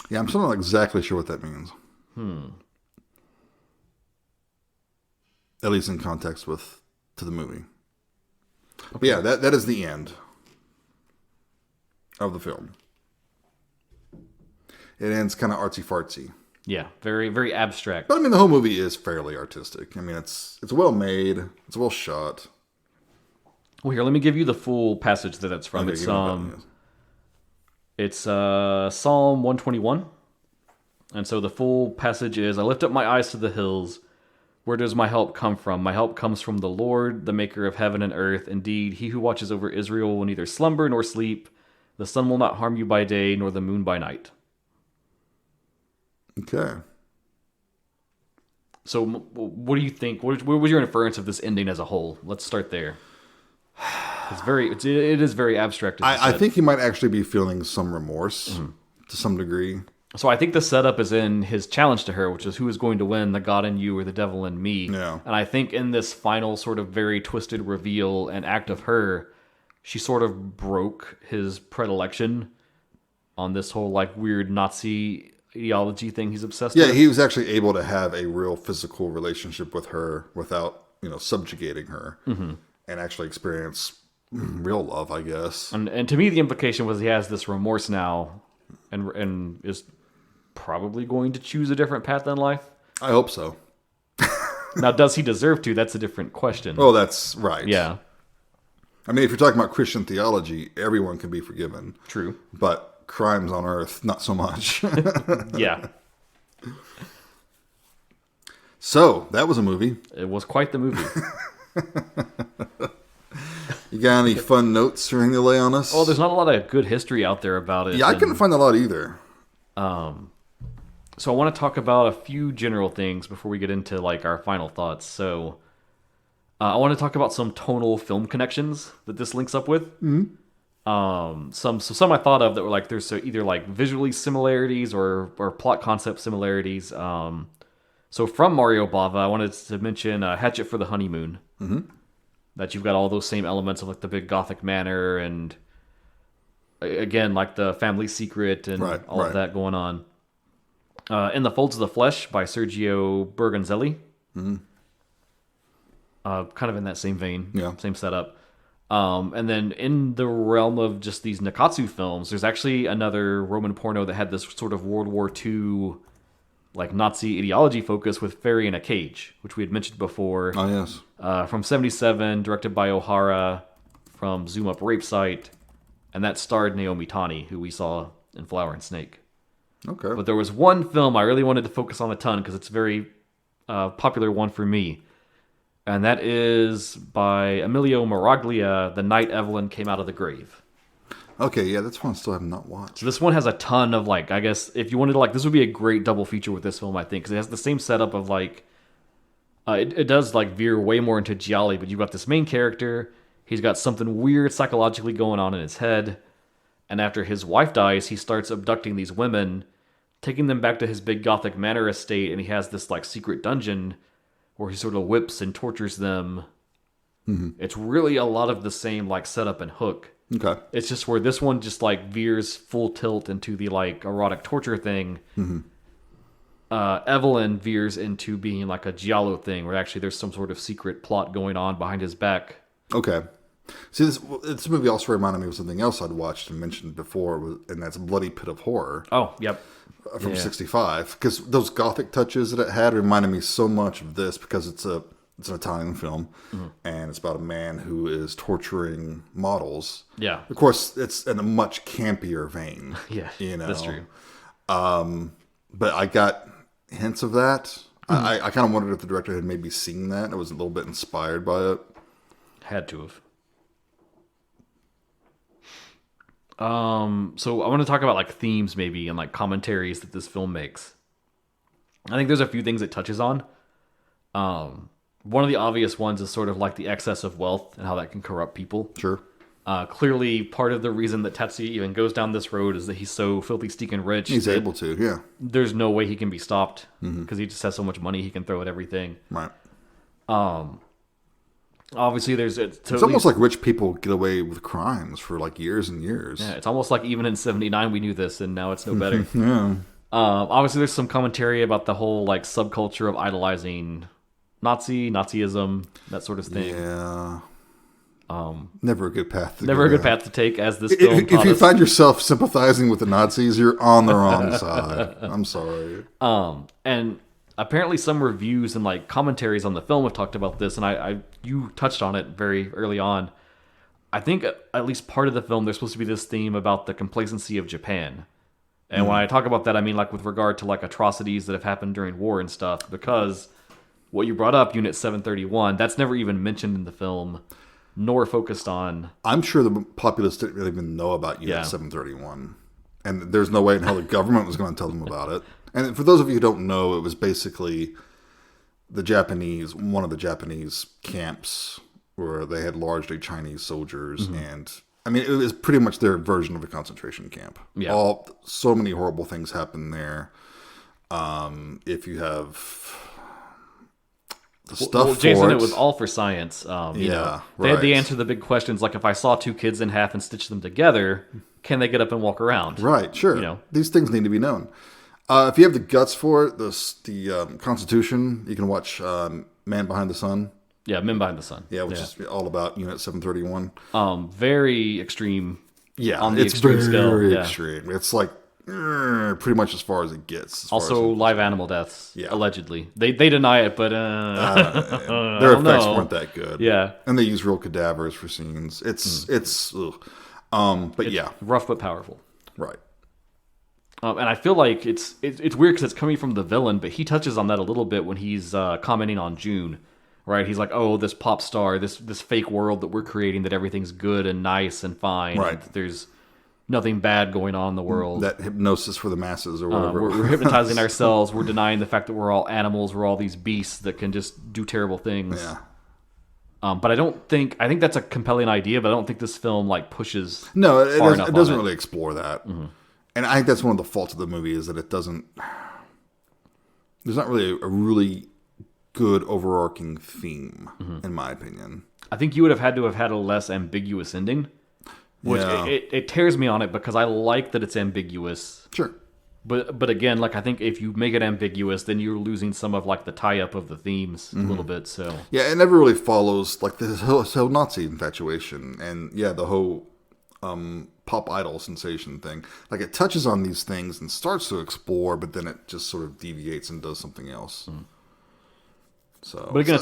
Yeah, I'm still not exactly sure what that means. At least in context to the movie. Okay. But yeah, that is the end of the film. It ends kind of artsy-fartsy. Yeah, very, very abstract. But I mean, the whole movie is fairly artistic. I mean, it's well made. It's well shot. Well, here, let me give you the full passage that it's from. Okay, it's Psalm 121. And so the full passage is, I lift up my eyes to the hills. Where does my help come from? My help comes from the Lord, the maker of heaven and earth. Indeed, he who watches over Israel will neither slumber nor sleep. The sun will not harm you by day, nor the moon by night. Okay. So what do you think? What was your inference of this ending as a whole? Let's start there. It is very abstract. I think he might actually be feeling some remorse to some degree. So I think the setup is in his challenge to her, which is who is going to win, the God in you or the devil in me. Yeah. And I think in this final sort of very twisted reveal and act of her, she sort of broke his predilection on this whole like weird Nazi ideology thing he's obsessed with. Yeah, he was actually able to have a real physical relationship with her without, subjugating her and actually experience real love, I guess. And to me, the implication was he has this remorse now and is probably going to choose a different path in life. I hope so. Now, does he deserve to? That's a different question. Oh, that's right. Yeah. I mean, if you're talking about Christian theology, everyone can be forgiven. True. But crimes on earth, not so much. Yeah. So, that was a movie. It was quite the movie. You got any fun notes or anything to lay on us? Oh, there's not a lot of good history out there about it. Yeah, I couldn't find a lot either. So I want to talk about a few general things before we get into like our final thoughts. So I want to talk about some tonal film connections that this links up with. Mm-hmm. Some I thought of that were like there's either like visually similarities or plot concept similarities. So from Mario Bava, I wanted to mention Hatchet for the Honeymoon. Mm-hmm. That you've got all those same elements of like the big Gothic manor and again like the family secret and all of that going on. In the Folds of the Flesh by Sergio Bergonzelli. Mm-hmm. Kind of in that same vein, same setup. And then in the realm of just these Nikkatsu films, there's actually another Roman porno that had this sort of World War II like Nazi ideology focus with Fairy in a Cage, which we had mentioned before. Oh, yes. From 1977, directed by O'Hara from Zoom Up Rape Site. And that starred Naomi Tani, who we saw in Flower and Snake. Okay. But there was one film I really wanted to focus on a ton because it's a very popular one for me. And that is by Emilio Maraglia, The Night Evelyn Came Out of the Grave. Okay, yeah, that's one I still have not watched. So this one has a ton of, like, I guess, if you wanted to, like, this would be a great double feature with this film, I think, because it has the same setup of, like, it does, like, veer way more into giallo, but you've got this main character, he's got something weird psychologically going on in his head, and after his wife dies, he starts abducting these women, taking them back to his big Gothic manor estate, and he has this, like, secret dungeon where he sort of whips and tortures them. Mm-hmm. It's really a lot of the same, like, setup and hook. Okay. It's just where this one just like veers full tilt into the like erotic torture thing. Mm-hmm. Evelyn veers into being like a giallo thing where actually there's some sort of secret plot going on behind his back. Okay. See, this movie also reminded me of something else I'd watched and mentioned before, and that's Bloody Pit of Horror. Oh, yep. From 1965. Because those Gothic touches that it had reminded me so much of this because it's It's an Italian film, and it's about a man who is torturing models. Yeah. Of course, it's in a much campier vein. Yeah, you know, that's true. But I got hints of that. I kind of wondered if the director had maybe seen that and was a little bit inspired by it. Had to have. So I want to talk about like themes maybe and like commentaries that this film makes. I think there's a few things it touches on. One of the obvious ones is sort of like the excess of wealth and how that can corrupt people. Sure. Clearly, part of the reason that Tetsuya even goes down this road is that he's so filthy stinking rich. He's able to, yeah. There's no way he can be stopped because he just has so much money he can throw at everything. Right. Obviously, it's almost like rich people get away with crimes for like years and years. Yeah, it's almost like even in '79 we knew this, and now it's no better. Yeah. Obviously, there's some commentary about the whole like subculture of idolizing Nazism, that sort of thing. Yeah. Never a good path to Never a good path to take, as this film If you find yourself sympathizing with the Nazis, you're on the wrong side. I'm sorry. And apparently some reviews and like commentaries on the film have talked about this, and you touched on it very early on. I think at least part of the film, there's supposed to be this theme about the complacency of Japan. And when I talk about that, I mean like with regard to like atrocities that have happened during war and stuff, because what you brought up, Unit 731, that's never even mentioned in the film, nor focused on. I'm sure the populace didn't really even know about Unit 731. And there's no way in hell the government was going to tell them about it. And for those of you who don't know, it was basically one of the Japanese camps where they had largely Chinese soldiers. And I mean, it was pretty much their version of a concentration camp. Yeah. So many horrible things happen there. If you have the stuff well, Jason, it was all for science. You know, they right. had the answer to the big questions, like if I saw two kids in half and stitched them together, can they get up and walk around? Right, sure. You know, these things need to be known. If you have the guts for it, the Constitution, you can watch Man Behind the Sun. Yeah, Men Behind the Sun. Yeah, which is all about Unit 731. Very extreme. Yeah, on the it's extreme scale. very Yeah. extreme. It's like pretty much as far as it gets. Also, live animal deaths. Yeah. Allegedly, they deny it, but their effects weren't that good. Yeah, and they use real cadavers for scenes. It's but yeah, rough but powerful. Right. And I feel like it's weird because it's coming from the villain, but he touches on that a little bit when he's commenting on June, right? He's like, "Oh, this pop star, this fake world that we're creating, that everything's good and nice and fine. Right. There's nothing bad going on in the world. That hypnosis for the masses or whatever. We're hypnotizing ourselves. We're denying the fact that we're all animals. We're all these beasts that can just do terrible things." Yeah. But I think that's a compelling idea, but I don't think this film like pushes. No, it doesn't on really explore that. And I think that's one of the faults of the movie is that it doesn't. There's not really a really good overarching theme, in my opinion. I think you would have had to have had a less ambiguous ending, which it tears me on it because I like that it's ambiguous. Sure. But again, like I think if you make it ambiguous, then you're losing some of like the tie up of the themes a little bit. So yeah, it never really follows like this whole Nazi infatuation and the whole pop idol sensation thing. Like it touches on these things and starts to explore, but then it just sort of deviates and does something else. So, but again,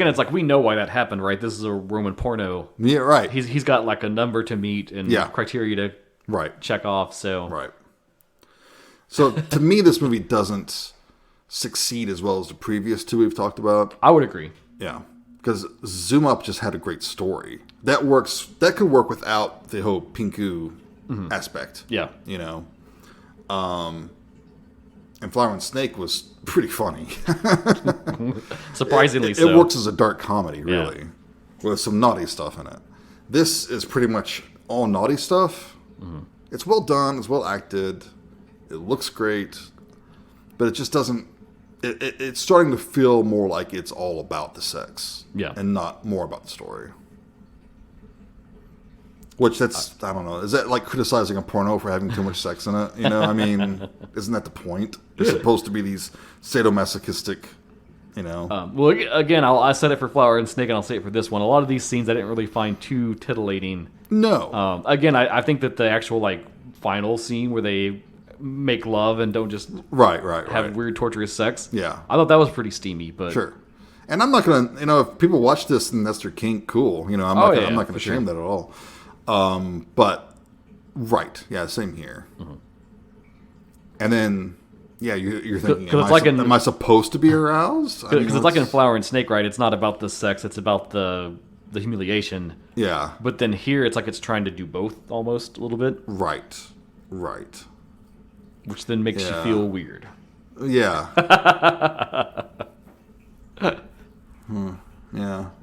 it's like we know why that happened, right? This is a Roman porno. Yeah, right. He's got like a number to meet and criteria to check off. So right. So to me, this movie doesn't succeed as well as the previous two we've talked about. I would agree. Yeah, because Zoom Up just had a great story that works. That could work without the whole Pinku aspect. Yeah, you know. And Flower and Snake was pretty funny. Surprisingly so. It works as a dark comedy, really, with some naughty stuff in it. This is pretty much all naughty stuff. It's well done. It's well acted. It looks great. But it just doesn't... It's starting to feel more like it's all about the sex. Yeah. And not more about the story. Which I don't know. Is that like criticizing a porno for having too much sex in it? You know, I mean, isn't that the point? They're supposed to be these sadomasochistic, you know. Well, again, I said it for Flower and Snake, and I'll say it for this one. A lot of these scenes I didn't really find too titillating. No. Again, I think that the actual like final scene where they make love and don't just right have weird torturous sex. Yeah. I thought that was pretty steamy, but sure. And I'm not going to, if people watch this and that's their kink, cool. I'm not going to shame that at all. But, right. Yeah, same here. Mm-hmm. And then, yeah, you're thinking, am I supposed to be aroused? Because it's like in Flower and Snake, right? It's not about the sex, it's about the humiliation. Yeah. But then here, it's like it's trying to do both almost a little bit. Right. Which then makes you feel weird. Yeah.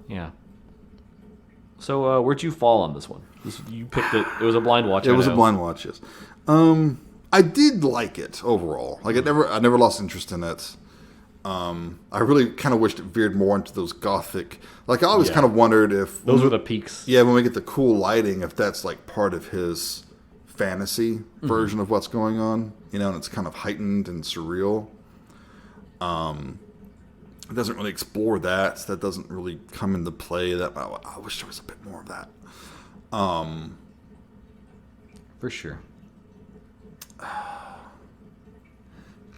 Yeah. So, where'd you fall on this one? You picked it. It was a blind watch. It was a blind watch, yes. I did like it overall. Like, I never lost interest in it. I really kind of wished it veered more into those gothic. Like, I always kind of wondered if those were the peaks. Yeah, when we get the cool lighting, if that's like part of his fantasy version of what's going on, and it's kind of heightened and surreal. It doesn't really explore that. So that doesn't really come into play. I wish there was a bit more of that. For sure.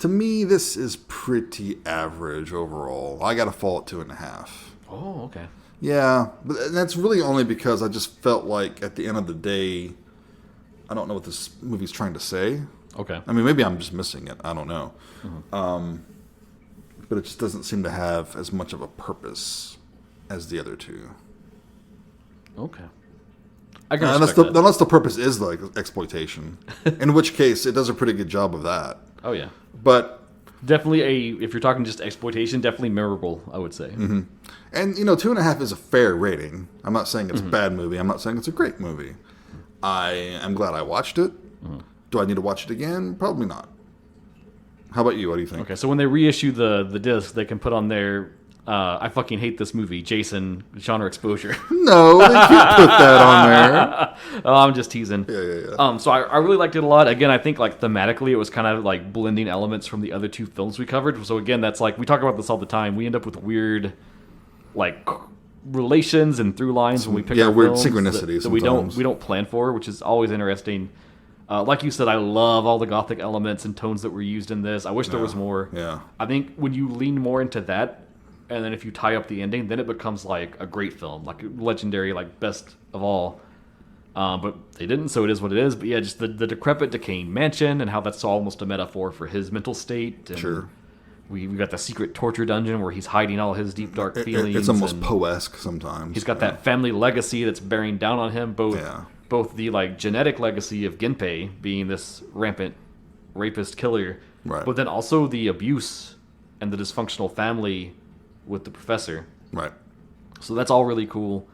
To me, this is pretty average overall. I got to fall at 2.5. Oh, okay. Yeah, but that's really only because I just felt like at the end of the day, I don't know what this movie's trying to say. Okay. I mean, maybe I'm just missing it. I don't know. Mm-hmm. But it just doesn't seem to have as much of a purpose as the other two. Okay. I can respect that. Unless the purpose is like exploitation, in which case it does a pretty good job of that. Oh yeah. But definitely if you're talking just exploitation, definitely memorable, I would say. Mm-hmm. And 2.5 is a fair rating. I'm not saying it's a bad movie. I'm not saying it's a great movie. I am glad I watched it. Mm-hmm. Do I need to watch it again? Probably not. How about you? What do you think? Okay, so when they reissue the disc, they can put on there, I fucking hate this movie, Jason, genre exposure. No, they can't put that on there. Oh, I'm just teasing. Yeah. So I really liked it a lot. Again, I think like thematically it was kind of like blending elements from the other two films we covered. So again, that's like, we talk about this all the time. We end up with weird like relations and through lines when we pick our weird films synchronicities that we don't plan for, which is always interesting. Like you said, I love all the gothic elements and tones that were used in this. I wish there was more. Yeah. I think when you lean more into that, and then if you tie up the ending, then it becomes like a great film, like legendary, like best of all. But they didn't, so it is what it is. But yeah, just the decrepit, decaying mansion and how that's almost a metaphor for his mental state. And sure. We got the secret torture dungeon where he's hiding all his deep, dark feelings. It's almost Poe-esque sometimes. He's got that family legacy that's bearing down on him, both the like genetic legacy of Ginpei being this rampant rapist killer, right, but then also the abuse and the dysfunctional family with the professor. Right. So that's all really cool.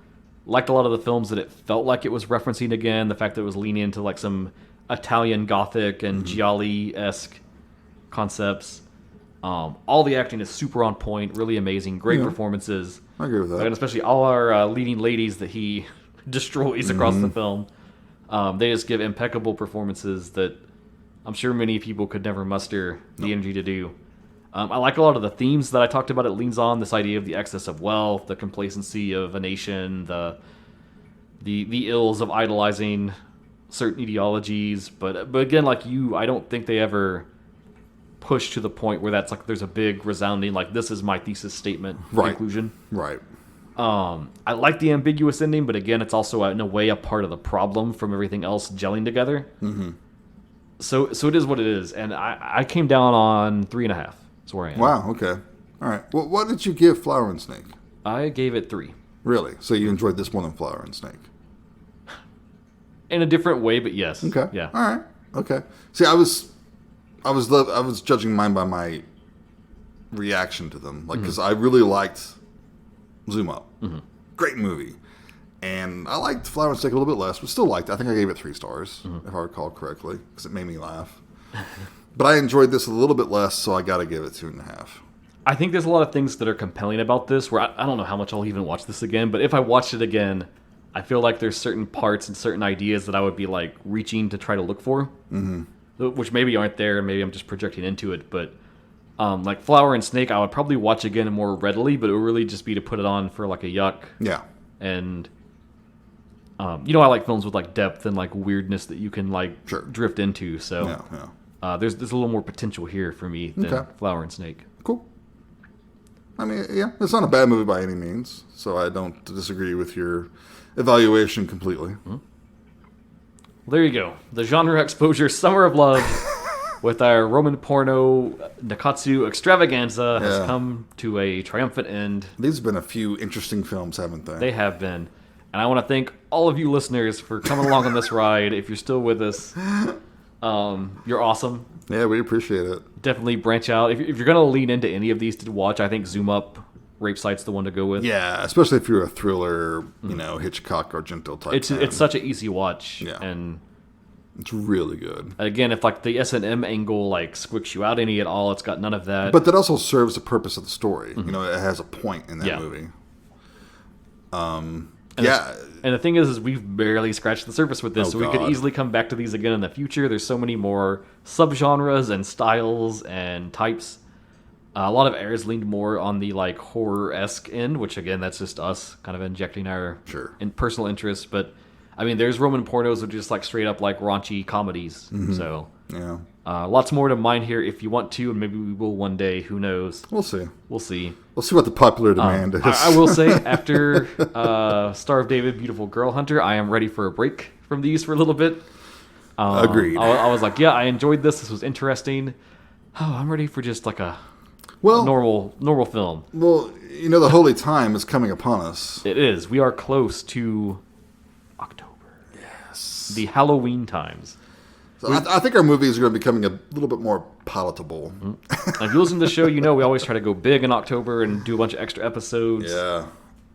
Liked a lot of the films that it felt like it was referencing again, the fact that it was leaning into like some Italian Gothic and Gialli-esque concepts. All the acting is super on point, really amazing, great performances. I agree with that. And especially all our leading ladies that he destroys across the film. They just give impeccable performances that I'm sure many people could never muster the energy to do. I like a lot of the themes that I talked about. It leans on this idea of the excess of wealth, the complacency of a nation, the ills of idolizing certain ideologies. But again, like you, I don't think they ever push to the point where that's like there's a big resounding like this is my thesis statement conclusion. Right. I like the ambiguous ending, but again, it's also in a way a part of the problem from everything else gelling together. Mm-hmm. So it is what it is, and I came down on 3.5. That's where I am. Wow. Okay. All right. Well, what did you give Flower and Snake? I gave it 3. Really? So you enjoyed this more than Flower and Snake? In a different way, but yes. Okay. Yeah. All right. Okay. See, I was judging mine by my reaction to them, like because I really liked Zoom Up. Mm-hmm. Great movie. And I liked Flower and Snake a little bit less, but still liked it. I think I gave it 3 stars, if I recall correctly, because it made me laugh. But I enjoyed this a little bit less, so I got to give it 2.5. I think there's a lot of things that are compelling about this, where I don't know how much I'll even watch this again, but if I watched it again, I feel like there's certain parts and certain ideas that I would be like reaching to try to look for, which maybe aren't there, and maybe I'm just projecting into it, but like Flower and Snake, I would probably watch again more readily, but it would really just be to put it on for like a yuck. Yeah. And I like films with like depth and like weirdness that you can like drift into. So there's a little more potential here for me than Flower and Snake. Cool. I mean, yeah, it's not a bad movie by any means, so I don't disagree with your evaluation completely. Well, there you go. The genre exposure Summer of Love with our Roman Porno Nikkatsu extravaganza has come to a triumphant end. These have been a few interesting films, haven't they? They have been. And I want to thank all of you listeners for coming along on this ride. If you're still with us, you're awesome. Yeah, we appreciate it. Definitely branch out. If you're going to lean into any of these to watch, I think Zoom Up, Rape Site's the one to go with. Yeah, especially if you're a thriller, Hitchcock, Argento type. It's such an easy watch. Yeah. And it's really good. again, if like the S&M angle like squicks you out any at all, it's got none of that. But that also serves the purpose of the story. It has a point in that movie. And the thing is we've barely scratched the surface with this, so we could easily come back to these again in the future. There's so many more subgenres and styles and types. A lot of ours leaned more on the like horror-esque end, which again, that's just us kind of injecting our personal interests. But I mean, there's Roman pornos which are just like straight up like raunchy comedies. So yeah, lots more to mind here if you want to, and maybe we will one day. Who knows? We'll see. We'll see. We'll see what the popular demand is. I will say, after Star of David, Beautiful Girl Hunter, I am ready for a break from these for a little bit. Agreed. I was like, yeah, I enjoyed this. This was interesting. Oh, I'm ready for just like a normal film. Well, the holy time is coming upon us. It is. We are close to October. Yes. The Halloween times. So I think our movies are going to be becoming a little bit more palatable. If you listen to the show, we always try to go big in October and do a bunch of extra episodes. Yeah.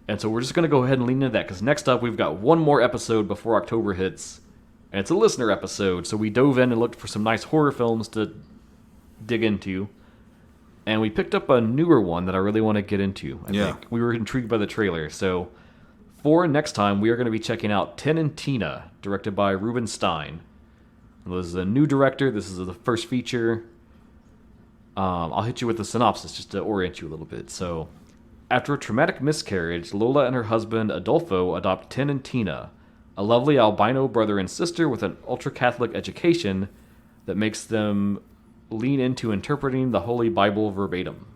And so we're just going to go ahead and lean into that, because next up we've got one more episode before October hits, and it's a listener episode. So we dove in and looked for some nice horror films to dig into, and we picked up a newer one that I really want to get into. I think we were intrigued by the trailer. So for next time, we are going to be checking out Ten and Tina, directed by Ruben Stein. This is a new director. This is the first feature. I'll hit you with the synopsis just to orient you a little bit. So, after a traumatic miscarriage, Lola and her husband Adolfo adopt Tin and Tina, a lovely albino brother and sister with an ultra-Catholic education that makes them lean into interpreting the Holy Bible verbatim.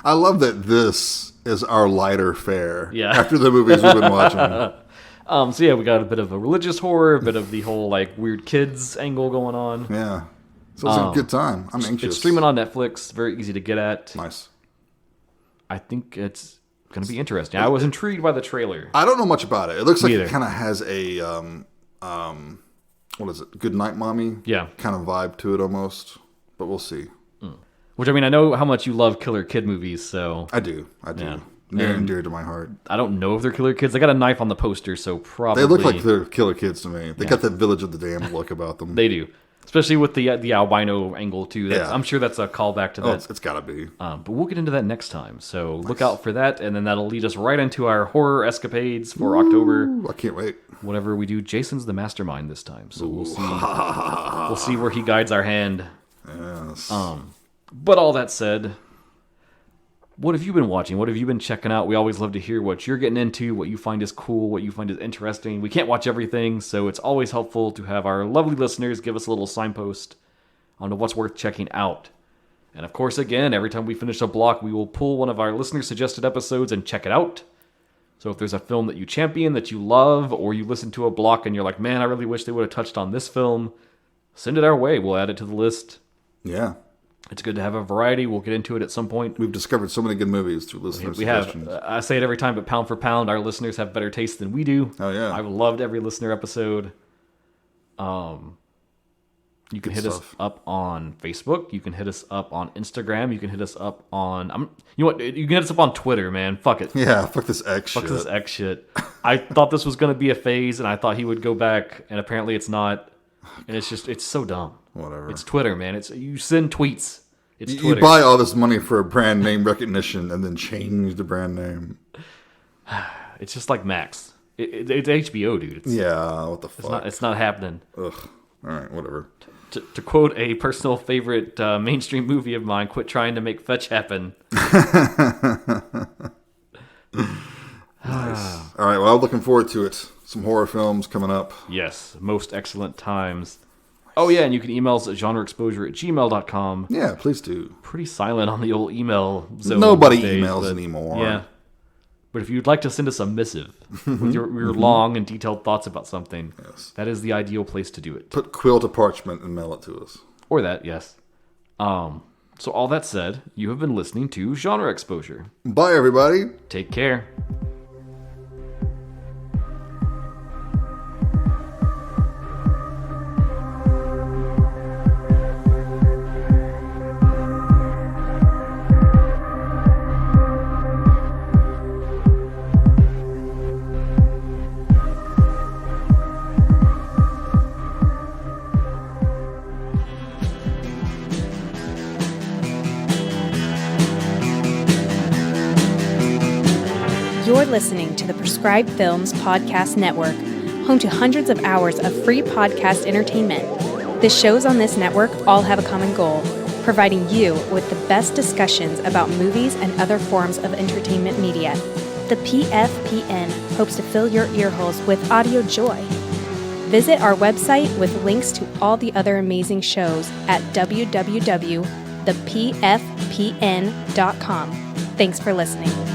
I love that this is our lighter fare after the movies we've been watching. So we got a bit of a religious horror, a bit of the whole like weird kids angle going on. Yeah. So it's a good time. I'm anxious. It's streaming on Netflix. Very easy to get at. Nice. I think it's going to be interesting. I was intrigued by the trailer. I don't know much about it. It looks like it kind of has a, what is it? Good Night Mommy? Yeah. Kind of vibe to it almost. But we'll see. Which, I mean, I know how much you love killer kid movies, so... I do. Yeah. Near and dear to my heart. I don't know if they're killer kids. They got a knife on the poster, so probably... They look like they're killer kids to me. They got that Village of the Damned look about them. They do. Especially with the albino angle, too. I'm sure that's a callback to that. It's got to be. But we'll get into that next time. So look out for that, and then that'll lead us right into our horror escapades for October. I can't wait. Whenever we do, Jason's the mastermind this time. So we'll see. We'll see where he guides our hand. Yes. But all that said... What have you been watching? What have you been checking out? We always love to hear what you're getting into, what you find is cool, what you find is interesting. We can't watch everything, so it's always helpful to have our lovely listeners give us a little signpost on what's worth checking out. And of course, again, every time we finish a block, we will pull one of our listener-suggested episodes and check it out. So if there's a film that you champion, that you love, or you listen to a block and you're like, man, I really wish they would have touched on this film, send it our way. We'll add it to the list. Yeah. It's good to have a variety. We'll get into it at some point. We've discovered so many good movies through listener suggestions. I say it every time, but pound for pound, our listeners have better taste than we do. Oh, yeah. I've loved every listener episode. You can hit us up on Facebook. You can hit us up on Instagram. You can hit us up on... you know what? You can hit us up on Twitter, man. Fuck it. Yeah, fuck this X shit. Fuck this X shit. I thought this was going to be a phase, and I thought he would go back, and apparently it's not. And it's so dumb. Whatever. It's Twitter, man. You send tweets. It's Twitter. You buy all this money for a brand name recognition and then change the brand name. It's just like Max. It's HBO, dude. What the fuck? It's not happening. Ugh. All right, whatever. To quote a personal favorite mainstream movie of mine, quit trying to make fetch happen. Nice. All right, well, I'm looking forward to it. Some horror films coming up. Yes, most excellent times. Oh, yeah, and you can email us at genreexposure@gmail.com. Yeah, please do. Pretty silent on the old email zone. Nobody these days, emails anymore. Yeah. But if you'd like to send us a missive with your long and detailed thoughts about something, that is the ideal place to do it. Put quill to parchment and mail it to us. Or that, yes. So all that said, you have been listening to Genre Exposure. Bye, everybody. Take care. You're listening to the Prescribed Films Podcast Network, home to hundreds of hours of free podcast entertainment. The shows on this network all have a common goal, providing you with the best discussions about movies and other forms of entertainment media. The PFPN hopes to fill your earholes with audio joy. Visit our website with links to all the other amazing shows at www.thepfpn.com. Thanks for listening.